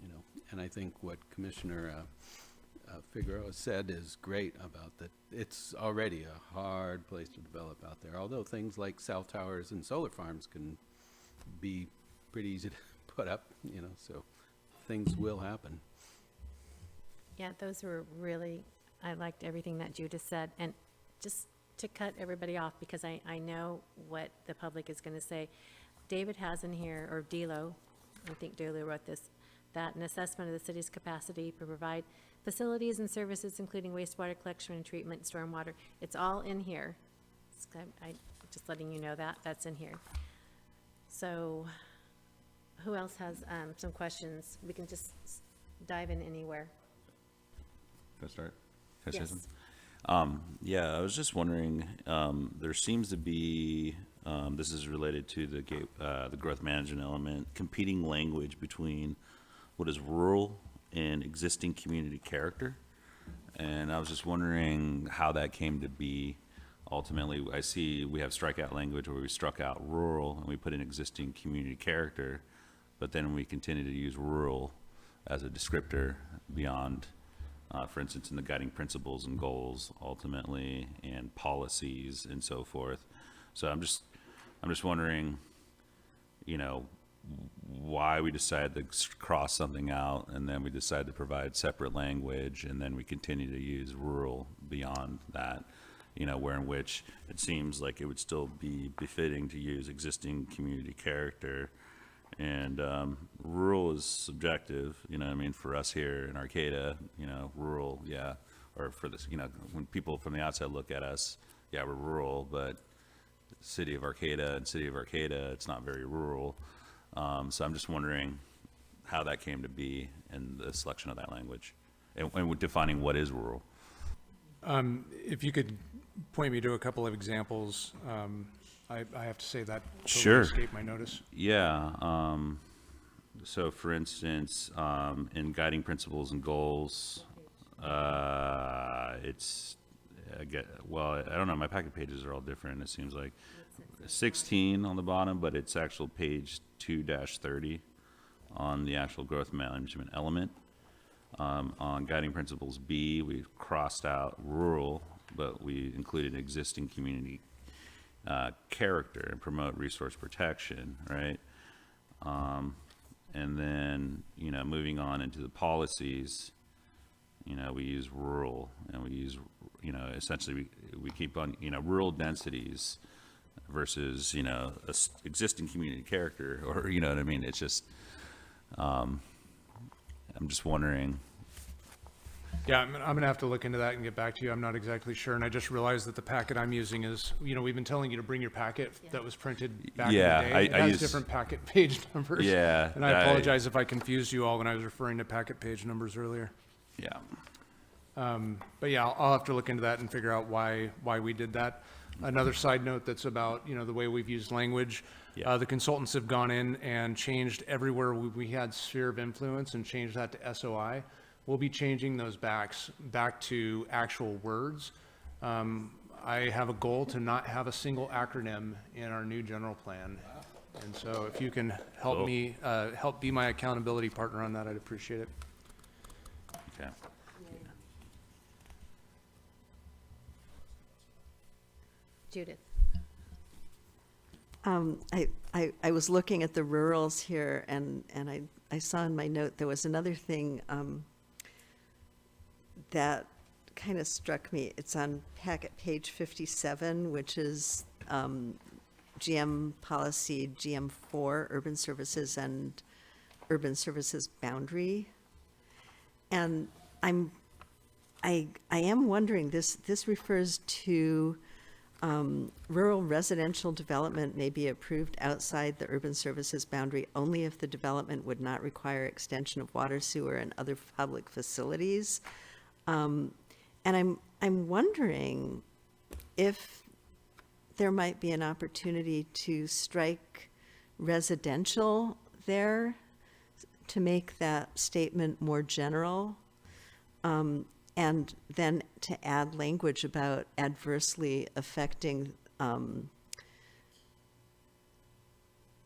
you know, and I think what Commissioner Figueroa said is great about that. It's already a hard place to develop out there, although things like cell towers and solar farms can be pretty easy to put up, you know, so things will happen. Yeah, those were really, I liked everything that Judith said. And just to cut everybody off, because I know what the public is going to say, David has in here, or Delo, I think Delo wrote this, that an assessment of the city's capacity to provide facilities and services, including wastewater collection and treatment, stormwater, it's all in here. I'm just letting you know that, that's in here. So who else has some questions? We can just dive in anywhere. Can I start? Can I say Yes. something? Yeah, I was just wondering, there seems to be, this is related to the growth management element, competing language between what is rural and existing community character. And I was just wondering how that came to be. Ultimately, I see we have strikeout language where we struck out rural and we put in existing community character, but then we continue to use rural as a descriptor beyond, for instance, in the guiding principles and goals ultimately, and policies and so forth. So I'm just wondering, you know, why we decided to cross something out, and then we decided to provide separate language, and then we continue to use rural beyond that, you know, where in which it seems like it would still be befitting to use existing community character. And rural is subjective, you know what I mean, for us here in Arcata, you know, rural, yeah, or for this, you know, when people from the outside look at us, yeah, we're rural, but city of Arcata and city of Arcata, it's not very rural. So I'm just wondering how that came to be in the selection of that language and defining what is rural. If you could point me to a couple of examples, I have to say that totally Sure. escaped my notice. Yeah. So for instance, in guiding principles and goals, it's, well, I don't know, my packet pages are all different, it seems like. 16 on the bottom, but it's actual page 2-30 on the actual growth management element. On guiding principles B, we crossed out rural, but we included existing community character and promote resource protection, right? And then, you know, moving on into the policies, you know, we use rural, and we use, you know, essentially we keep on, you know, rural densities versus, you know, existing community character, or, you know what I mean? It's just, I'm just wondering. Yeah, I'm gonna have to look into that and get back to you. I'm not exactly sure, and I just realized that the packet I'm using is, you know, we've been telling you to bring your packet that was printed back in the Yeah, day. It I has use- different packet page numbers. Yeah, And I apologize if I confused you all when I was referring to packet page numbers earlier. Yeah. But yeah, I'll have to look into that and figure out why we did that. Another side note that's about, you know, the way we've used language. Yeah. The consultants have gone in and changed everywhere we had sphere of influence and changed that to SOI. we'll be changing those back to actual words. I have a goal to not have a single acronym in our new general plan. And so if you can help Cool. me, help be my accountability partner on that, I'd appreciate it. Okay. Judith? I was looking at the rurals here, and I saw in my note there was another thing that kind of struck me. It's on packet page 57, which is GM policy GM4, urban services and urban services boundary. And I am wondering, this refers to rural residential development may be approved outside the urban services boundary only if the development would not require extension of water, sewer, and other public facilities. And I'm wondering if there might be an opportunity to strike residential there to make that statement more general. And then to add language about adversely affecting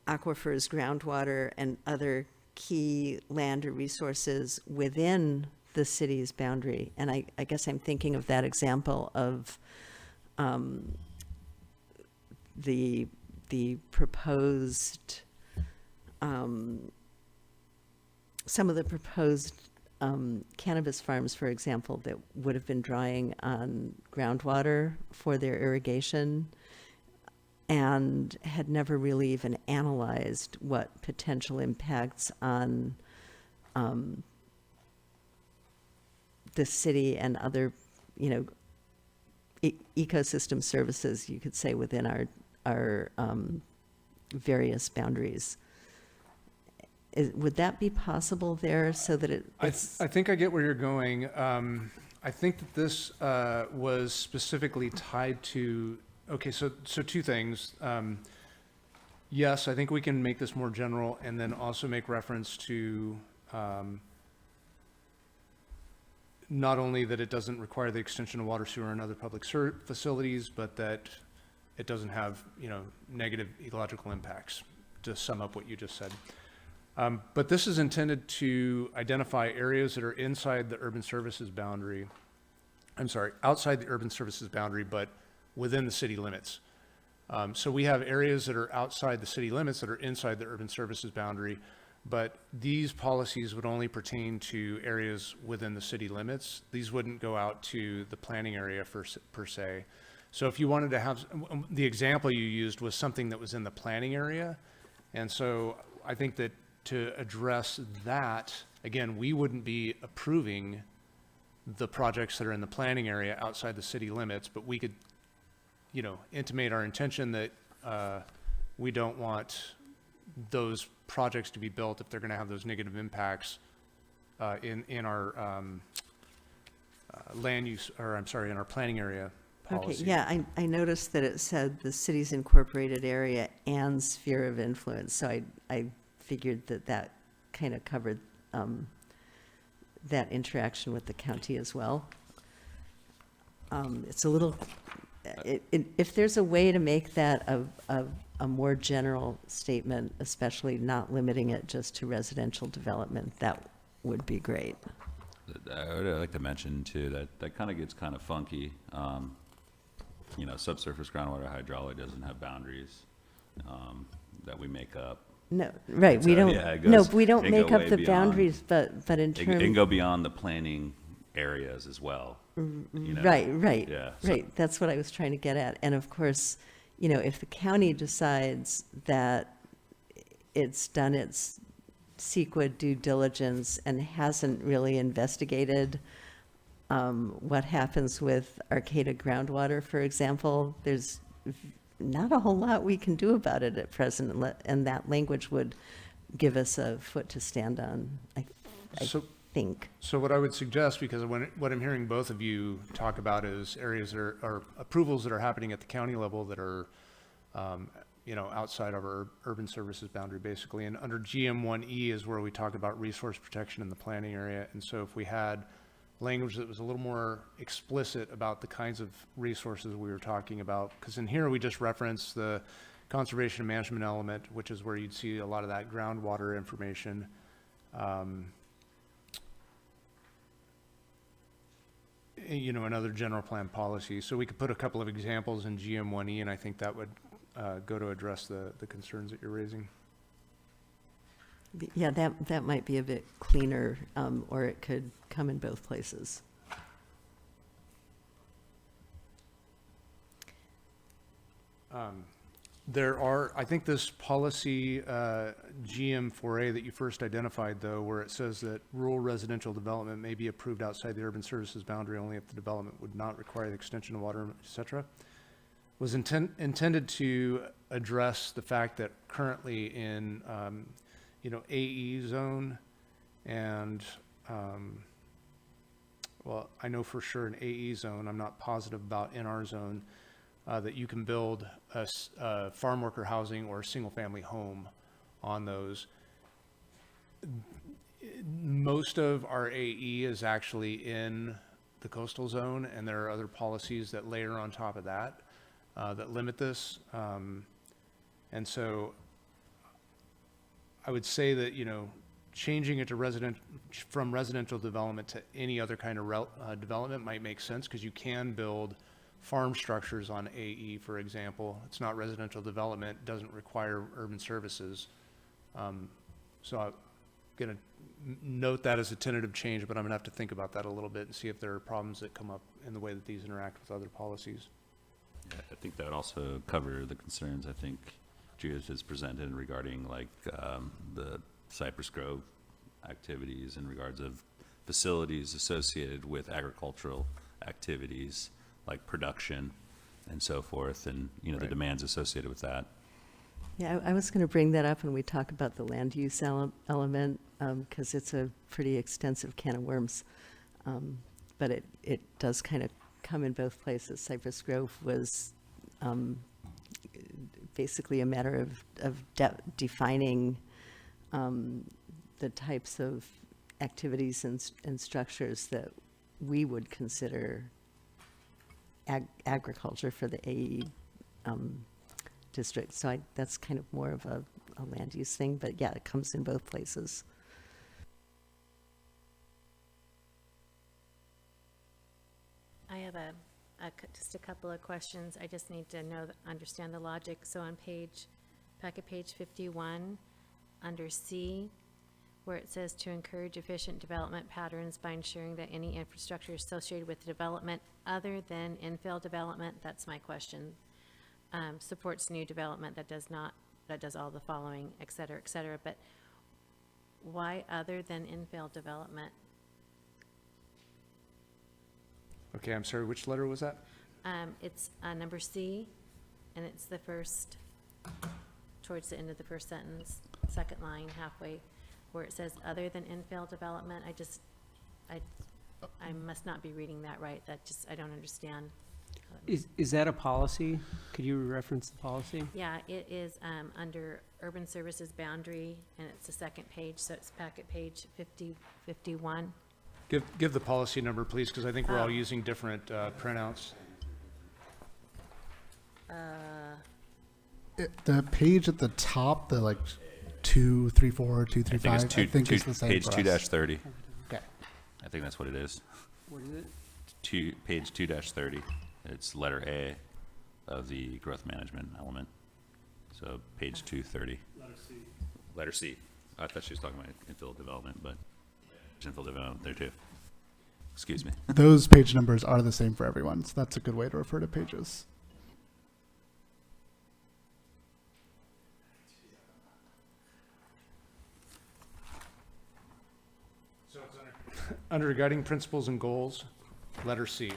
aquifers, groundwater, and other key land or resources within the city's boundary. And I guess I'm thinking of that example of the proposed, some of the proposed cannabis farms, for example, that would have been drawing on groundwater for their irrigation and had never really even analyzed what potential impacts on the city and other, ecosystem services, you could say, within our various boundaries. Would that be possible there so that I think I get where you're going. I think that this was specifically tied to, okay, so two things. Yes, I think we can make this more general and then also make reference to not only that it doesn't require the extension of water, sewer, and other public facilities, but that it doesn't have, negative ecological impacts, to sum up what you just said. But this is intended to identify areas that are inside the urban services boundary. I'm sorry, outside the urban services boundary, but within the city limits. So we have areas that are outside the city limits that are inside the urban services boundary, but these policies would only pertain to areas within the city limits. These wouldn't go out to the planning area per se. So if you wanted to have, the example you used was something that was in the planning area. And so I think that to address that, again, we wouldn't be approving the projects that are in the planning area outside the city limits, but we could, intimate our intention that we don't want those projects to be built if they're going to have those negative impacts in our land use, or I'm sorry, in our planning area policy. Okay, yeah, I noticed that it said the city's incorporated area and sphere of influence, so I figured that kind of covered that interaction with the county as well. It's a little, if there's a way to make that a more general statement, especially not limiting it just to residential development, that would be great. I would like to mention too that kind of gets kind of funky. Subsurface groundwater hydraulic doesn't have boundaries that we make up. No, right, we So, don't, yeah, it no, goes- we don't it can make go up way the beyond- boundaries, but in It can terms, go beyond the planning areas as well. right, Yeah, so- right, that's what I was trying to get at. And of course, if the county decides that it's done its CEQA due diligence and hasn't really investigated what happens with Arcata groundwater, for example, there's not a whole lot we can do about it at present, and that language would give us a foot to stand on, I think. So what I would suggest, because what I'm hearing both of you talk about is areas that are approvals that are happening at the county level that are, you know, outside of our urban services boundary, basically. And under GM1E is where we talk about resource protection in the planning area. And so if we had language that was a little more explicit about the kinds of resources we were talking about, because in here we just reference the conservation and management element, which is where you'd see a lot of that groundwater information. You know, another general plan policy. So we could put a couple of examples in GM1E, and I think that would go to address the concerns that you're raising. Yeah, that might be a bit cleaner, or it could come in both places. There are, I think this policy, GM4A that you first identified, though, where it says that rural residential development may be approved outside the urban services boundary only if the development would not require the extension of water, et cetera, was intended to address the fact that currently in, you know, AE zone and, well, I know for sure in AE zone, I'm not positive about NR zone, that you can build a farm worker housing or a single family home on those. Most of our AE is actually in the coastal zone, and there are other policies that layer on top of that, that limit this. And so I would say that, you know, changing it to from residential development to any other kind of development might make sense, because you can build farm structures on AE, for example. It's not residential development, doesn't require urban services. So I'm going to note that as a tentative change, but I'm going to have to think about that a little bit and see if there are problems that come up in the way that these interact with other policies. Yeah, I think that would also cover the concerns I think Judith has presented regarding like the Cypress Grove activities in regards of facilities associated with agricultural activities like production and so forth, and, you know, the demands associated with that. Yeah, I was going to bring that up when we talk about the land use element, because it's a pretty extensive can of worms. But it does kind of come in both places. Cypress Grove was basically a matter of defining the types of activities and structures that we would consider agriculture for the AE district. So that's kind of more of a land use thing, but yeah, it comes in both places. I have just a couple of questions. I just need to understand the logic. So on packet page 51, under C, where it says to encourage efficient development patterns by ensuring that any infrastructure associated with development other than infill development, that's my question, supports new development that does all the following, et cetera, but why other than infill development? Okay, I'm sorry, which letter was that? It's number C, and it's the first, towards the end of the first sentence, second line, halfway, where it says other than infill development. I must not be reading that right. I don't understand. Is that a policy? Could you reference the policy? Yeah, it is under urban services boundary, and it's the second page, so it's packet page 51. Give the policy number, please, because I think we're all using different printouts. The page at the top, the like 234, 235, I think it's the same Page for us. 2-30. Okay. I think that's what it is. What is it? Page 2-30. It's letter A of the growth management element. So page 230. Letter C. I thought she was talking about infill development, but there's infill development there too. Excuse me. Those page numbers are the same for everyone, so that's a good way to refer to pages. So it's under guiding principles and goals, letter C.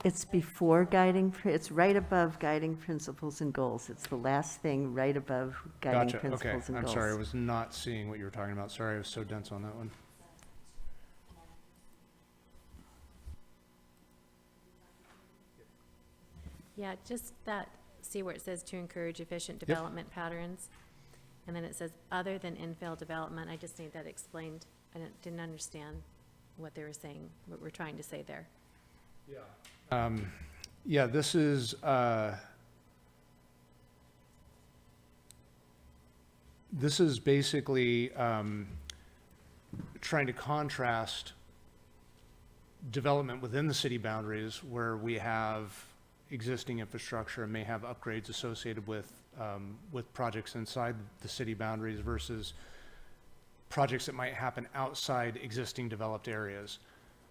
It's before guiding, it's right above guiding principles and goals. It's the last thing right above guiding Gotcha, okay. principles and I'm goals. sorry, I was not seeing what you were talking about. Sorry, I was so dense on that one. Yeah, just that, see where it says to encourage efficient development patterns? And then it says, other than infill development, I just need that explained. I didn't understand what they were saying, what we're trying to say there. Yeah, this is, basically trying to contrast development within the city boundaries where we have existing infrastructure and may have upgrades associated with projects inside the city boundaries versus projects that might happen outside existing developed areas.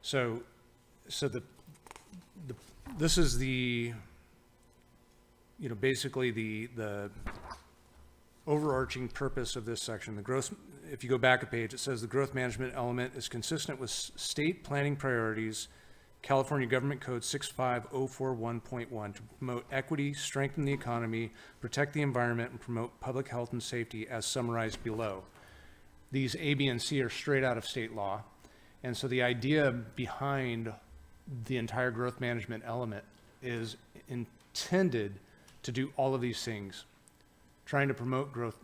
So this is the, basically the overarching purpose of this section. The growth, if you go back a page, it says the growth management element is consistent with state planning priorities, California Government Code 65041.1, to promote equity, strengthen the economy, protect the environment, and promote public health and safety as summarized below. These A, B, and C are straight out of state law. And so the idea behind the entire growth management element is intended to do all of these things, trying to promote growth,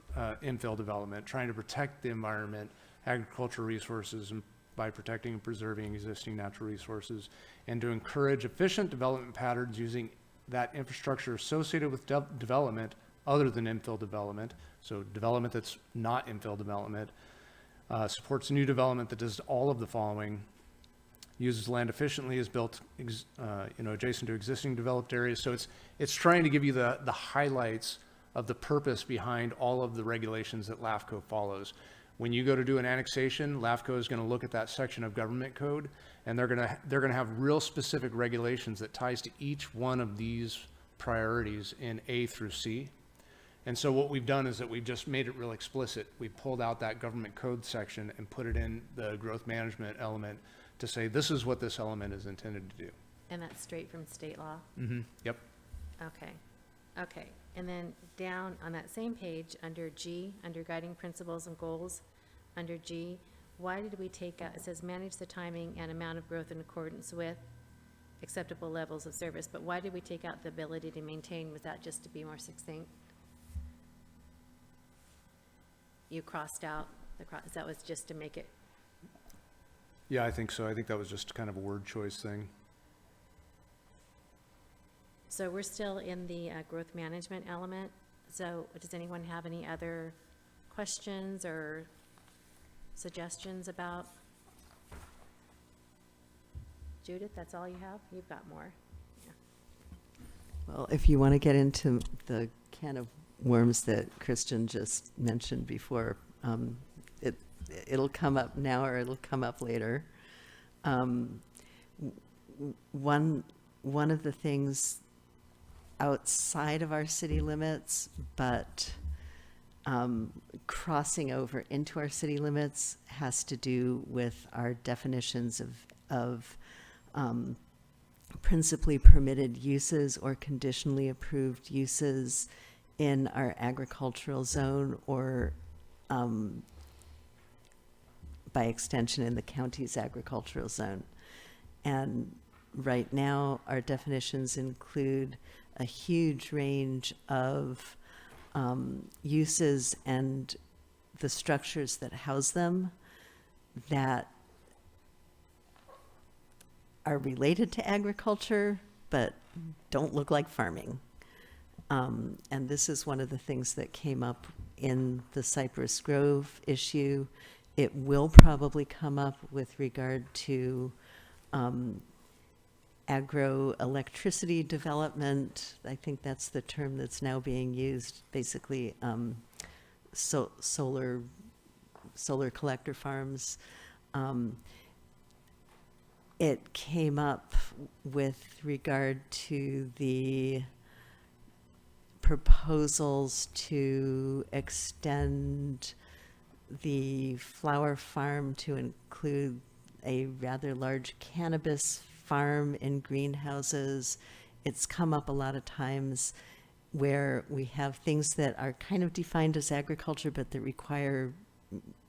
infill development, trying to protect the environment, agricultural resources, and by protecting and preserving existing natural resources, and to encourage efficient development patterns using that infrastructure associated with development other than infill development, so development that's not infill development, supports new development that does all of the following, uses land efficiently, is built adjacent to existing developed areas. So it's trying to give you the highlights of the purpose behind all of the regulations that LAFCO follows. When you go to do an annexation, LAFCO is going to look at that section of government code, and they're going to have real specific regulations that ties to each one of these priorities in A through C. And so what we've done is that we've just made it real explicit. We pulled out that government code section and put it in the growth management element to say this is what this element is intended to do. And that's straight from state law? Mm-hmm. Yep. Okay. And then down on that same page, under G, under guiding principles and goals, under G, why did we take out, it says manage the timing and amount of growth in accordance with acceptable levels of service, but why did we take out the ability to maintain? Was that just to be more succinct? You crossed out that was just to make it, Yeah, I think so. I think that was just kind of a word choice thing. so we're still in the growth management element. So does anyone have any other questions or suggestions about? Judith, that's all you have? You've got more. Well, if you want to get into the can of worms that Christian just mentioned before, it'll come up now or it'll come up later. One of the things outside of our city limits, but crossing over into our city limits, has to do with our definitions of principally permitted uses or conditionally approved uses in our agricultural zone, or by extension in the county's agricultural zone. And right now, our definitions include a huge range of uses and the structures that house them that are related to agriculture, but don't look like farming. And this is one of the things that came up in the Cypress Grove issue. It will probably come up with regard to agro-electricity development. I think that's the term that's now being used, basically solar collector farms. It came up with regard to the proposals to extend the flower farm to include a rather large cannabis farm in greenhouses. It's come up a lot of times where we have things that are kind of defined as agriculture, but that require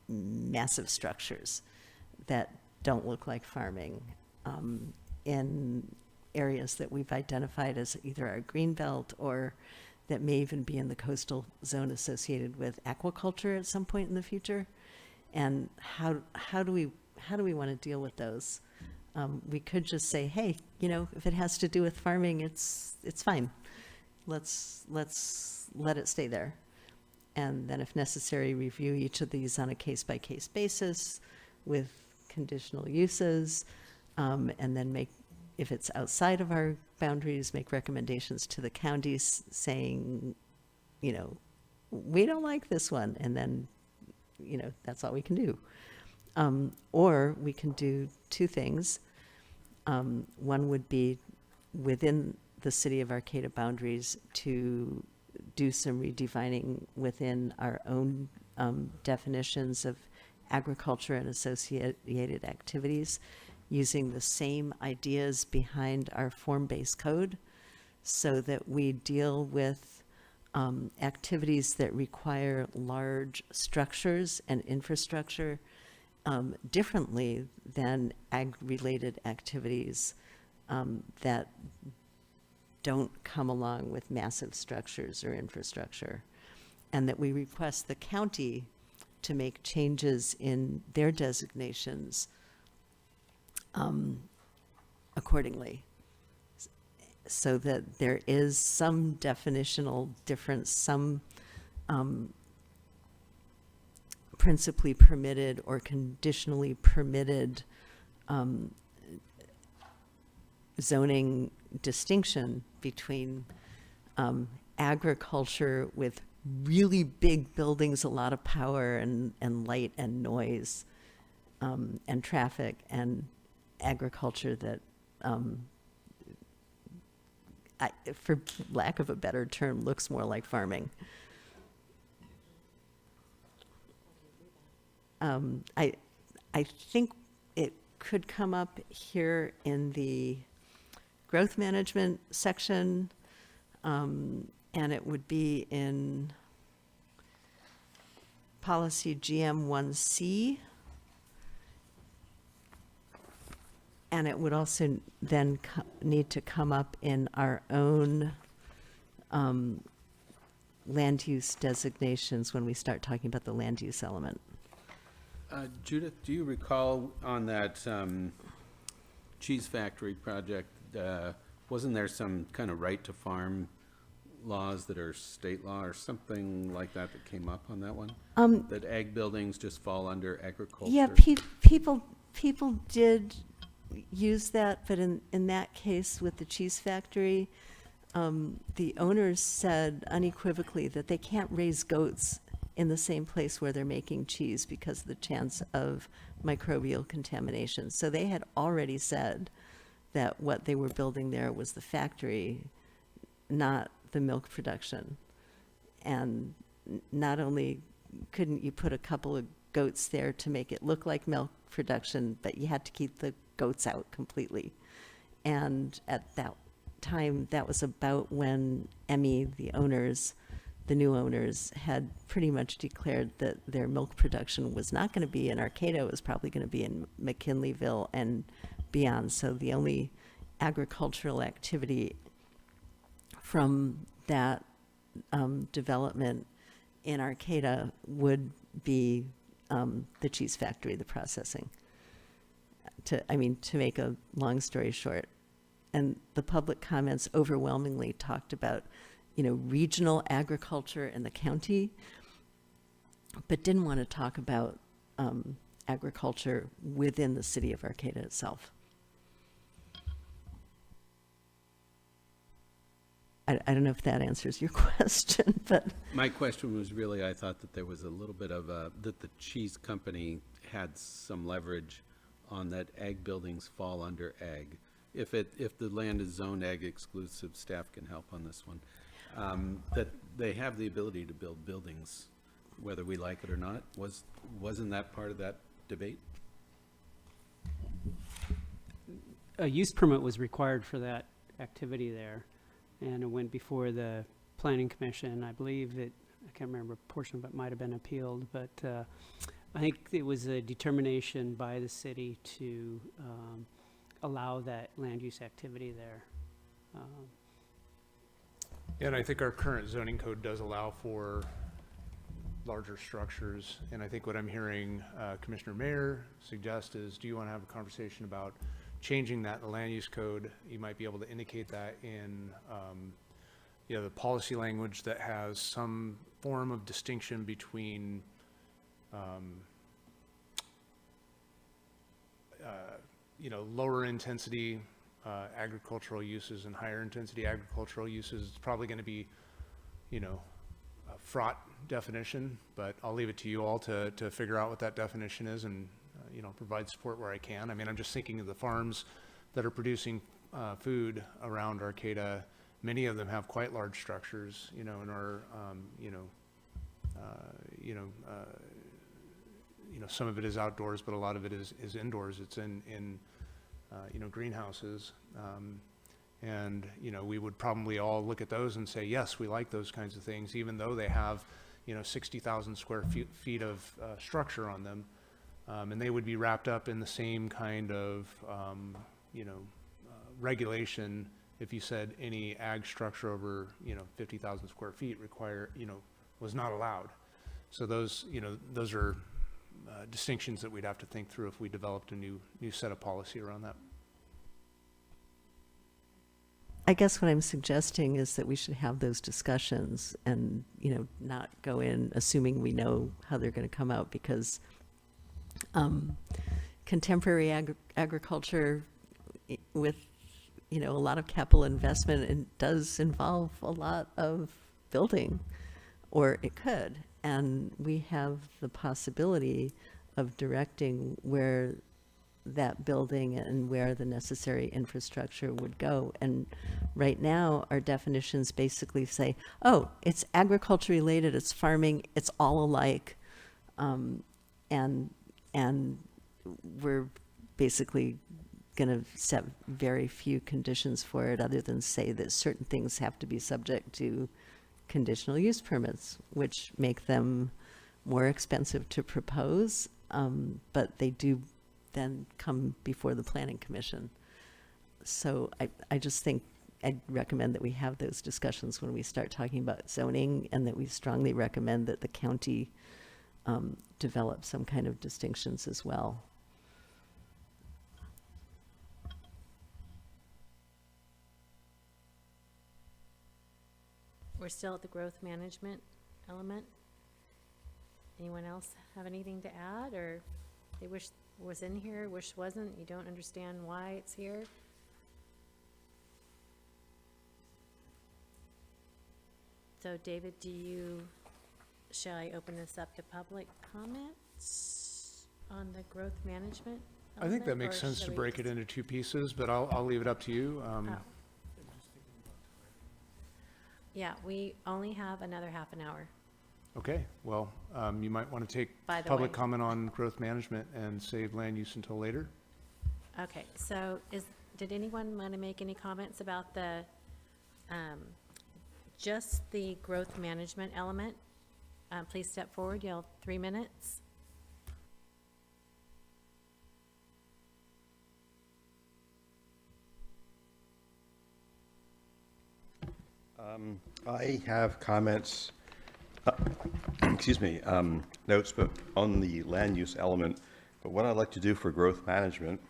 massive structures that don't look like farming. In areas that we've identified as either our green belt or that may even be in the coastal zone associated with aquaculture at some point in the future. And how do we want to deal with those? We could just say, hey, if it has to do with farming, it's fine. Let's let it stay there. And then if necessary, review each of these on a case-by-case basis with conditional uses, and then if it's outside of our boundaries, make recommendations to the counties saying, we don't like this one, and then, that's all we can do. Or we can do two things. One would be within the city of Arcata boundaries to do some redefining within our own definitions of agriculture and associated activities, using the same ideas behind our form-based code so that we deal with activities that require large structures and infrastructure differently than ag-related activities that don't come along with massive structures or infrastructure, and that we request the county to make changes in their designations accordingly, so that there is some definitional difference, some principally permitted or conditionally permitted zoning distinction between agriculture with really big buildings, a lot of power and light and noise and traffic, and agriculture that, for lack of a better term, looks more like farming. I think it could come up here in the growth management section, and it would be in policy GM1C. And it would also then need to come up in our own land use designations when we start talking about the land use element. Judith, do you recall on that cheese factory project, wasn't there some kind of right to farm laws that are state law or something like that that came up on that one? That ag buildings just fall under agriculture? Yeah, people did use that, but in that case with the cheese factory, the owners said unequivocally that they can't raise goats in the same place where they're making cheese because of the chance of microbial contamination. So they had already said that what they were building there was the factory, not the milk production. And not only couldn't you put a couple of goats there to make it look like milk production, but you had to keep the goats out completely. And at that time, that was about when Emmy, the new owners, had pretty much declared that their milk production was not going to be in Arcata, it was probably going to be in McKinleyville and beyond. So the only agricultural activity from that development in Arcata would be the cheese factory, the processing. To make a long story short. And the public comments overwhelmingly talked about, regional agriculture in the county, but didn't want to talk about agriculture within the city of Arcata itself. I don't know if that answers your question, but. My question was really, I thought that there was a little bit of that the cheese company had some leverage on that ag buildings fall under ag. If the land is zone ag exclusive, staff can help on this one. That they have the ability to build buildings, whether we like it or not. Wasn't that part of that debate? A use permit was required for that activity there, and it went before the planning commission. I believe I can't remember, a portion of it might have been appealed, but I think it was a determination by the city to allow that land use activity there. And I think our current zoning code does allow for larger structures. And I think what I'm hearing Commissioner Mayer suggest is, do you want to have a conversation about changing that in the land use code? You might be able to indicate that in the policy language that has some form of distinction between lower intensity agricultural uses and higher intensity agricultural uses. It's probably going to be, a fraught definition, but I'll leave it to you all to figure out what that definition is and, provide support where I can. I mean, I'm just thinking of the farms that are producing food around Arcata. Many of them have quite large structures, and are, some of it is outdoors, but a lot of it is indoors. It's in greenhouses. And we would probably all look at those and say, yes, we like those kinds of things, even though they have, 60,000 square feet of structure on them. And they would be wrapped up in the same kind of, regulation if you said any ag structure over, 50,000 square feet was not allowed. So those are distinctions that we'd have to think through if we developed a new set of policy around that. I guess what I'm suggesting is that we should have those discussions and, not go in assuming we know how they're going to come out, because contemporary agriculture with, a lot of capital investment, it does involve a lot of building, or it could. And we have the possibility of directing where that building and where the necessary infrastructure would go. And right now, our definitions basically say, oh, it's agriculture related, it's farming, it's all alike. And we're basically going to set very few conditions for it, other than say that certain things have to be subject to conditional use permits, which make them more expensive to propose, but they do then come before the Planning Commission. So I just think I'd recommend that we have those discussions when we start talking about zoning, and that we strongly recommend that the county develop some kind of distinctions as well. We're still at the growth management element. Anyone else have anything to add, or they wish was in here, wish wasn't, you don't understand why it's here? So David, shall I open this up to public comments on the growth management I think that element, makes or sense shall to we break it just- into two pieces, but I'll leave it up to you. Oh. Yeah, we only have another half an hour. Okay, well, you might want to take By the public way. comment on growth management and save land use until later. Okay, so did anyone want to make any comments about the, just the growth management element? Please step forward, you have 3 minutes. I have comments, notes but on the land use element, but what I'd like to do for growth management,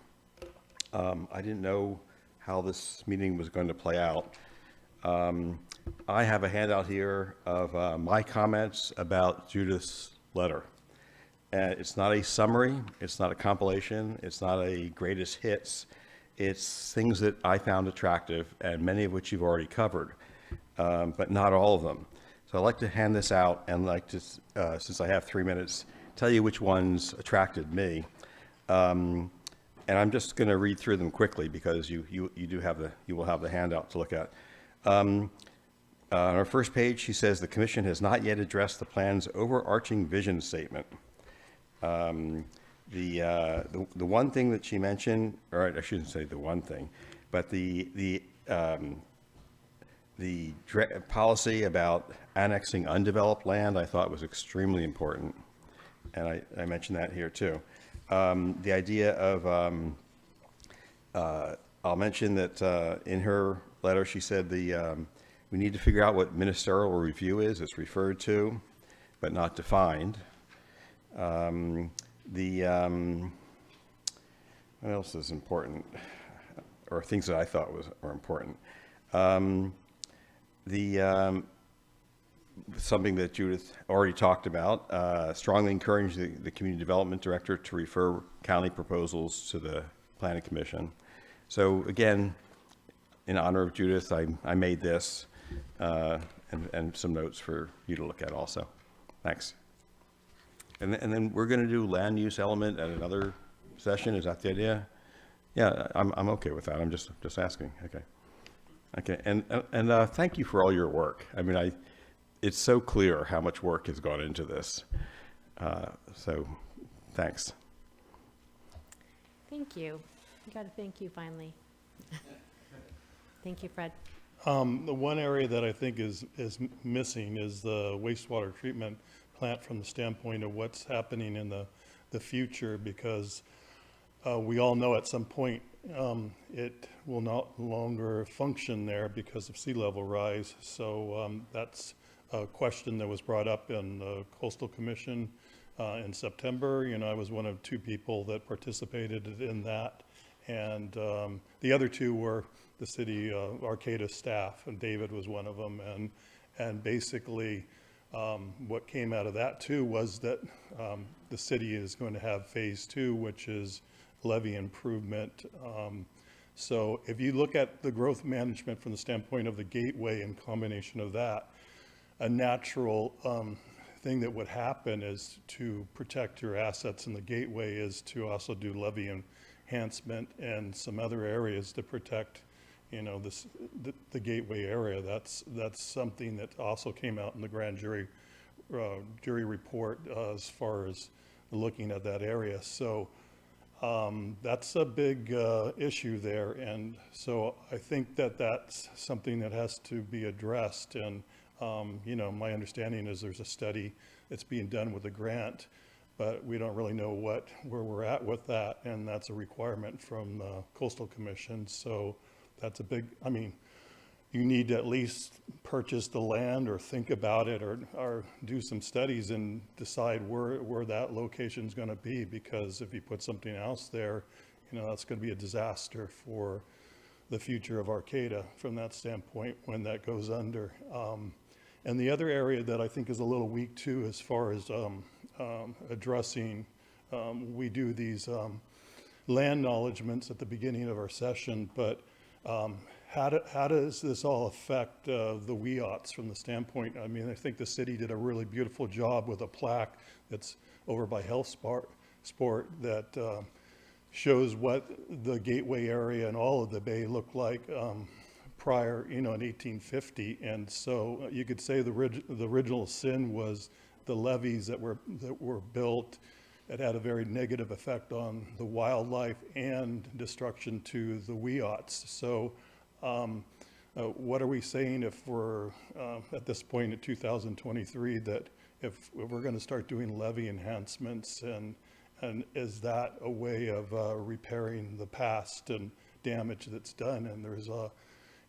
I didn't know how this meeting was going to play out. I have a handout here of my comments about Judith's letter. It's not a summary, it's not a compilation, it's not a greatest hits. It's things that I found attractive, and many of which you've already covered, but not all of them. So I'd like to hand this out and like to, since I have 3 minutes, tell you which ones attracted me. And I'm just going to read through them quickly because you will have the handout to look at. On our first page, she says the commission has not yet addressed the plan's overarching vision statement. The one thing that she mentioned, or I shouldn't say the one thing, but the policy about annexing undeveloped land I thought was extremely important, and I mentioned that here too. The idea of I'll mention that in her letter, she said we need to figure out what ministerial review is. It's referred to, but not defined. What else is important, or things that I thought were important? Something that Judith already talked about, strongly encourage the community development director to refer county proposals to the planning commission. So again, in honor of Judith, I made this and some notes for you to look at also. Thanks. And then we're going to do land use element at another session. Is that the idea? Yeah, I'm okay with that. I'm just asking. Okay. Okay. And thank you for all your work. I mean, it's so clear how much work has gone into this. So thanks. Thank you. You got to thank you finally. Thank you, Fred. The one area that I think is missing is the wastewater treatment plant from the standpoint of what's happening in the future, because we all know at some point it will no longer function there because of sea level rise. So that's a question that was brought up in the Coastal Commission in September. You know, I was one of 2 people that participated in that. And the other 2 were the city Arcata staff, and David was one of them. And basically what came out of that too was that the city is going to have phase 2, which is levee improvement. So if you look at the growth management from the standpoint of the gateway and combination of that, a natural thing that would happen is to protect your assets in the gateway is to also do levee enhancement and some other areas to protect, you know, the gateway area. That's something that also came out in the grand jury report as far as looking at that area. So that's a big issue there, and so I think that that's something that has to be addressed. And you know, my understanding is there's a study that's being done with a grant, but we don't really know where we're at with that, and that's a requirement from the Coastal Commission. So that's a big, I mean, you need to at least purchase the land or think about it or do some studies and decide where that location is going to be, because if you put something else there, you know, that's going to be a disaster for the future of Arcata from that standpoint when that goes under. And the other area that I think is a little weak too, as far as addressing, we do these land acknowledgements at the beginning of our session, but how does this all affect the WEOTs from the standpoint? I mean, I think the city did a really beautiful job with a plaque that's over by Health Sport that shows what the gateway area and all of the bay looked like prior, you know, in 1850. And so you could say the original sin was the levees that were built. It had a very negative effect on the wildlife and destruction to the WEOTs. So what are we saying if we're at this point in 2023 that if we're going to start doing levee enhancements, and is that a way of repairing the past and damage that's done? And there's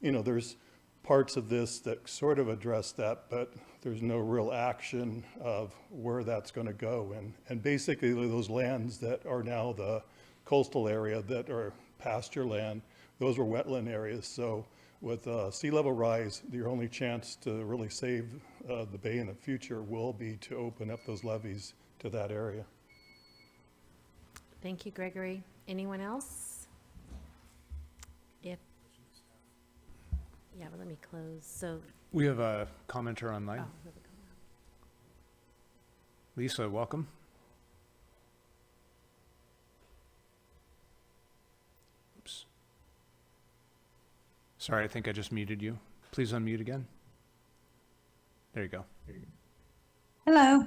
you know, there's parts of this that sort of address that, but there's no real action of where that's going to go. And basically those lands that are now the coastal area that are pasture land, those were wetland areas. So with sea level rise, your only chance to really save the bay in the future will be to open up those levees to that area. Thank you, Gregory. Anyone else? Yeah, but let me close. So, We have a commenter online. oh, here we go. Lisa, welcome. Oops. Sorry, I think I just muted you. Please unmute again. There you go. Hello.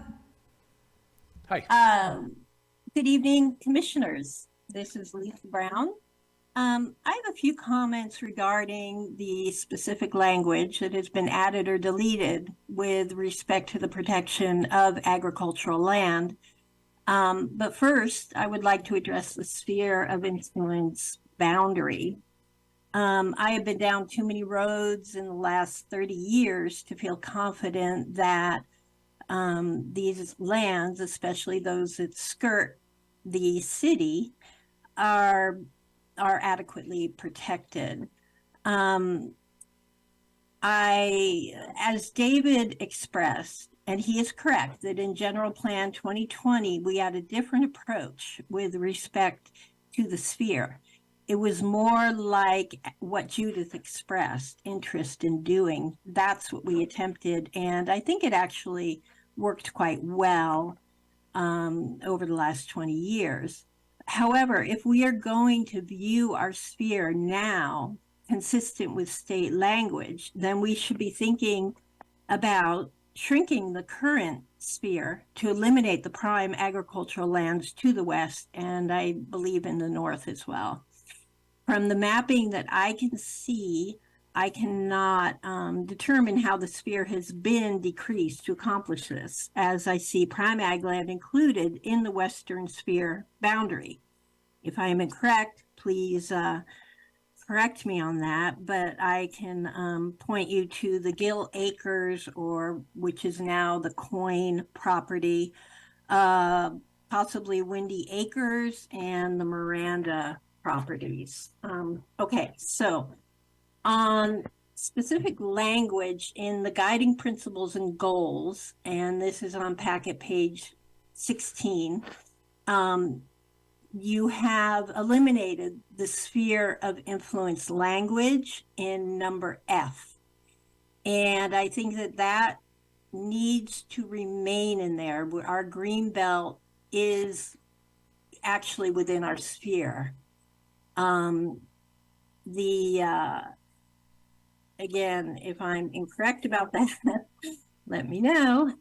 Hi. Good evening, commissioners. This is Lisa Brown. I have a few comments regarding the specific language that has been added or deleted with respect to the protection of agricultural land. But first, I would like to address the sphere of influence boundary. I have been down too many roads in the last 30 years to feel confident that these lands, especially those that skirt the city, are adequately protected. As David expressed, and he is correct, that in General Plan 2020, we had a different approach with respect to the sphere. It was more like what Judith expressed, interest in doing. That's what we attempted, and I think it actually worked quite well over the last 20 years. However, if we are going to view our sphere now consistent with state language, then we should be thinking about shrinking the current sphere to eliminate the prime agricultural lands to the west, and I believe in the north as well. From the mapping that I can see, I cannot determine how the sphere has been decreased to accomplish this, as I see prime ag land included in the western sphere boundary. If I am incorrect, please correct me on that, but I can point you to the Gill Acres, which is now the Coyne property, possibly Windy Acres, and the Miranda properties. Okay, so on specific language in the guiding principles and goals, and this is on packet page 16, you have eliminated the sphere of influence language in number F. And I think that needs to remain in there. Our green belt is actually within our sphere. Again, if I'm incorrect about that, let me know.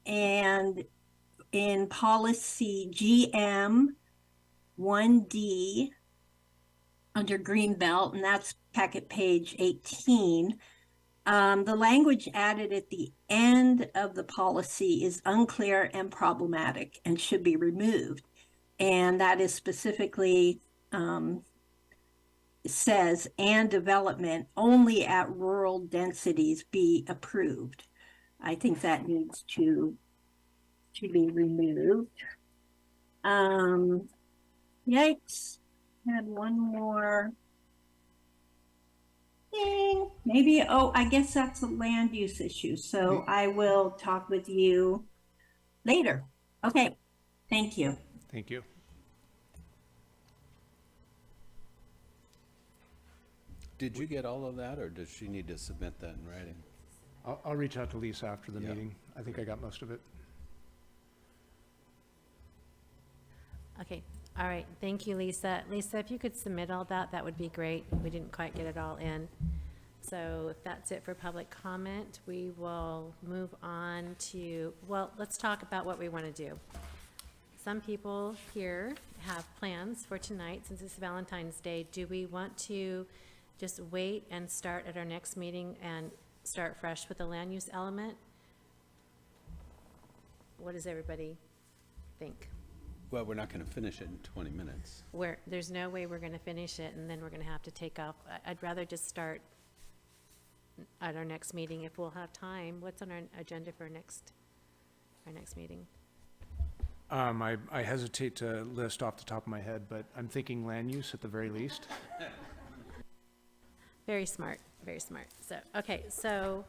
And in policy GM 1D under Greenbelt, and that's packet page 18, the language added at the end of the policy is unclear and problematic and should be removed. And that is specifically says, and development only at rural densities be approved. I think that needs to be removed. Yikes, had one more thing. Maybe, I guess that's a land use issue. So I will talk with you later. Okay, thank you. Thank you. Did you get all of that, or does she need to submit that in writing? I'll reach out to Lisa after the meeting. I think I got most of it. Okay, all right, thank you, Lisa. Lisa, if you could submit all that, that would be great. We didn't quite get it all in. So if that's it for public comment, we will move on to, well, let's talk about what we want to do. Some people here have plans for tonight, since it's Valentine's Day. Do we want to just wait and start at our next meeting and start fresh with the land use element? What does everybody think? Well, we're not going to finish it in 20 minutes. There's no way we're going to finish it, and then we're going to have to take off. I'd rather just start at our next meeting if we'll have time. What's on our agenda for our next meeting? I hesitate to list off the top of my head, but I'm thinking land use at the very least. Very smart, very smart. So, okay, so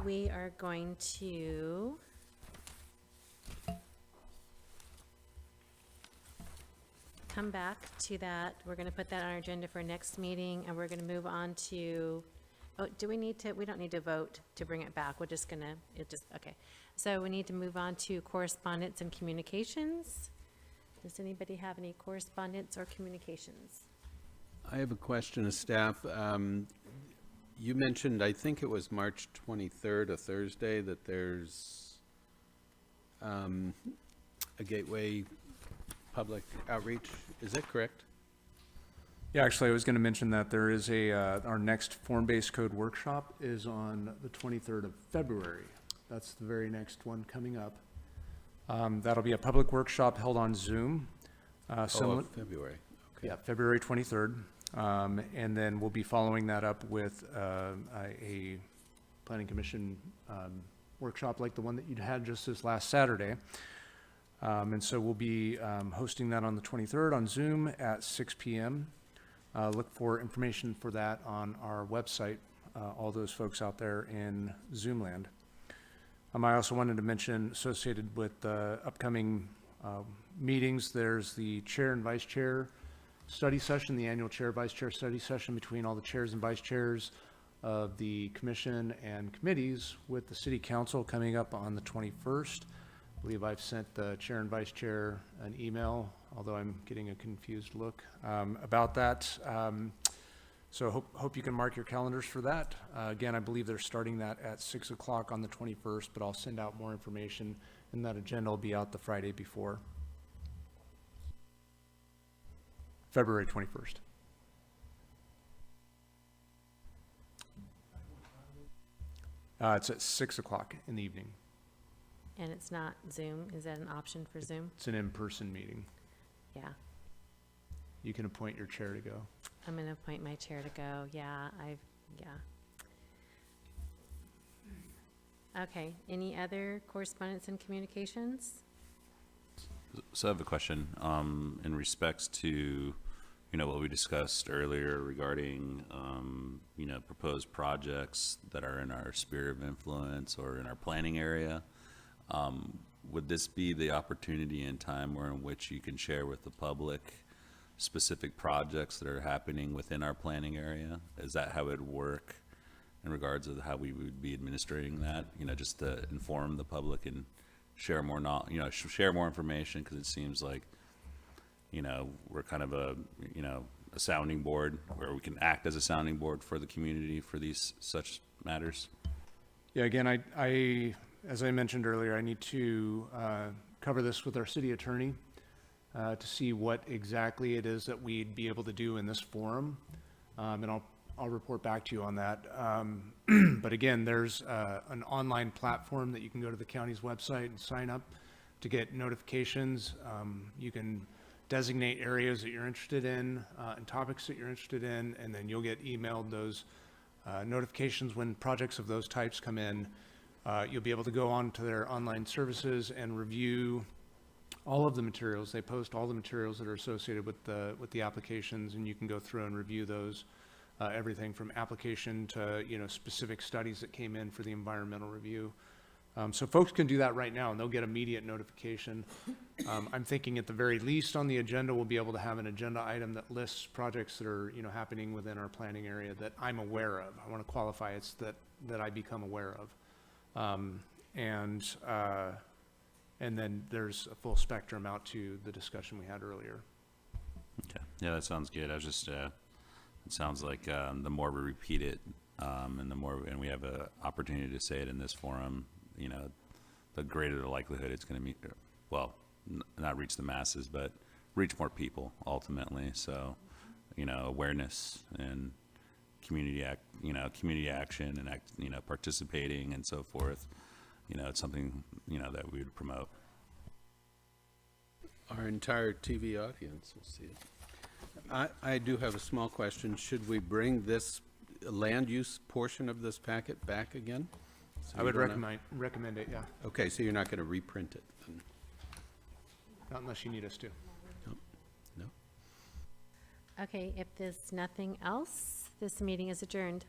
we are going to come back to that. We're going to put that on our agenda for our next meeting, and we're going to move on to, do we need to, we don't need to vote to bring it back. We're just going to, okay. So we need to move on to correspondence and communications. Does anybody have any correspondence or communications? I have a question of staff. You mentioned, I think it was March 23rd, a Thursday, that there's a Gateway public outreach. Is that correct? Yeah, actually, I was going to mention that there is our next form-based code workshop is on the 23rd of February. That's the very next one coming up. That'll be a public workshop held on Zoom. February. Yeah, February 23rd. And then we'll be following that up with a planning commission workshop like the one that you'd had just this last Saturday. And so we'll be hosting that on the 23rd on Zoom at 6 p.m. Look for information for that on our website, all those folks out there in Zoomland. I also wanted to mention, associated with the upcoming meetings, there's the chair and vice chair study session, the annual chair vice chair study session between all the chairs and vice chairs of the commission and committees with the city council coming up on the 21st. I believe I've sent the chair and vice chair an email, although I'm getting a confused look about that. So hope you can mark your calendars for that. Again, I believe they're starting that at 6 o'clock on the 21st, but I'll send out more information, and that agenda will be out the Friday before. February 21st. It's at 6 o'clock in the evening. And it's not Zoom? Is that an option for Zoom? It's an in-person meeting. Yeah. You can appoint your chair to go. I'm going to appoint my chair to go. Yeah. Okay. Any other correspondence and communications? So I have a question, in respects to, what we discussed earlier regarding, proposed projects that are in our sphere of influence or in our planning area. Would this be the opportunity and time where in which you can share with the public specific projects that are happening within our planning area? Is that how it would work in regards of how we would be administrating that? Just to inform the public and share more share more information, because it seems like, we're kind of a sounding board where we can act as a sounding board for the community for these such matters. Yeah, again, as I mentioned earlier, I need to cover this with our city attorney to see what exactly it is that we'd be able to do in this forum, and I'll report back to you on that. But again, there's an online platform that you can go to the county's website and sign up to get notifications. You can designate areas that you're interested in and topics that you're interested in, and then you'll get emailed those notifications when projects of those types come in. You'll be able to go on to their online services and review all of the materials. They post all the materials that are associated with the applications, and you can go through and review those. Everything from application to specific studies that came in for the environmental review. So folks can do that right now, and they'll get immediate notification. I'm thinking at the very least on the agenda, we'll be able to have an agenda item that lists projects that are happening within our planning area that I'm aware of. I want to qualify it's that I become aware of. And then there's a full spectrum out to the discussion we had earlier. Okay. Yeah, that sounds good. I was just, it sounds like the more we repeat it, and we have an opportunity to say it in this forum, the greater the likelihood it's going to meet, not reach the masses, but reach more people ultimately. So, awareness and community action and participating and so forth. It's something that we would promote. Our entire TV audience will see it. I do have a small question. Should we bring this land use portion of this packet back again? So I would recommend it, yeah. Okay, so you're not going to reprint it then? Not unless you need us to. No? Okay, if there's nothing else, this meeting is adjourned.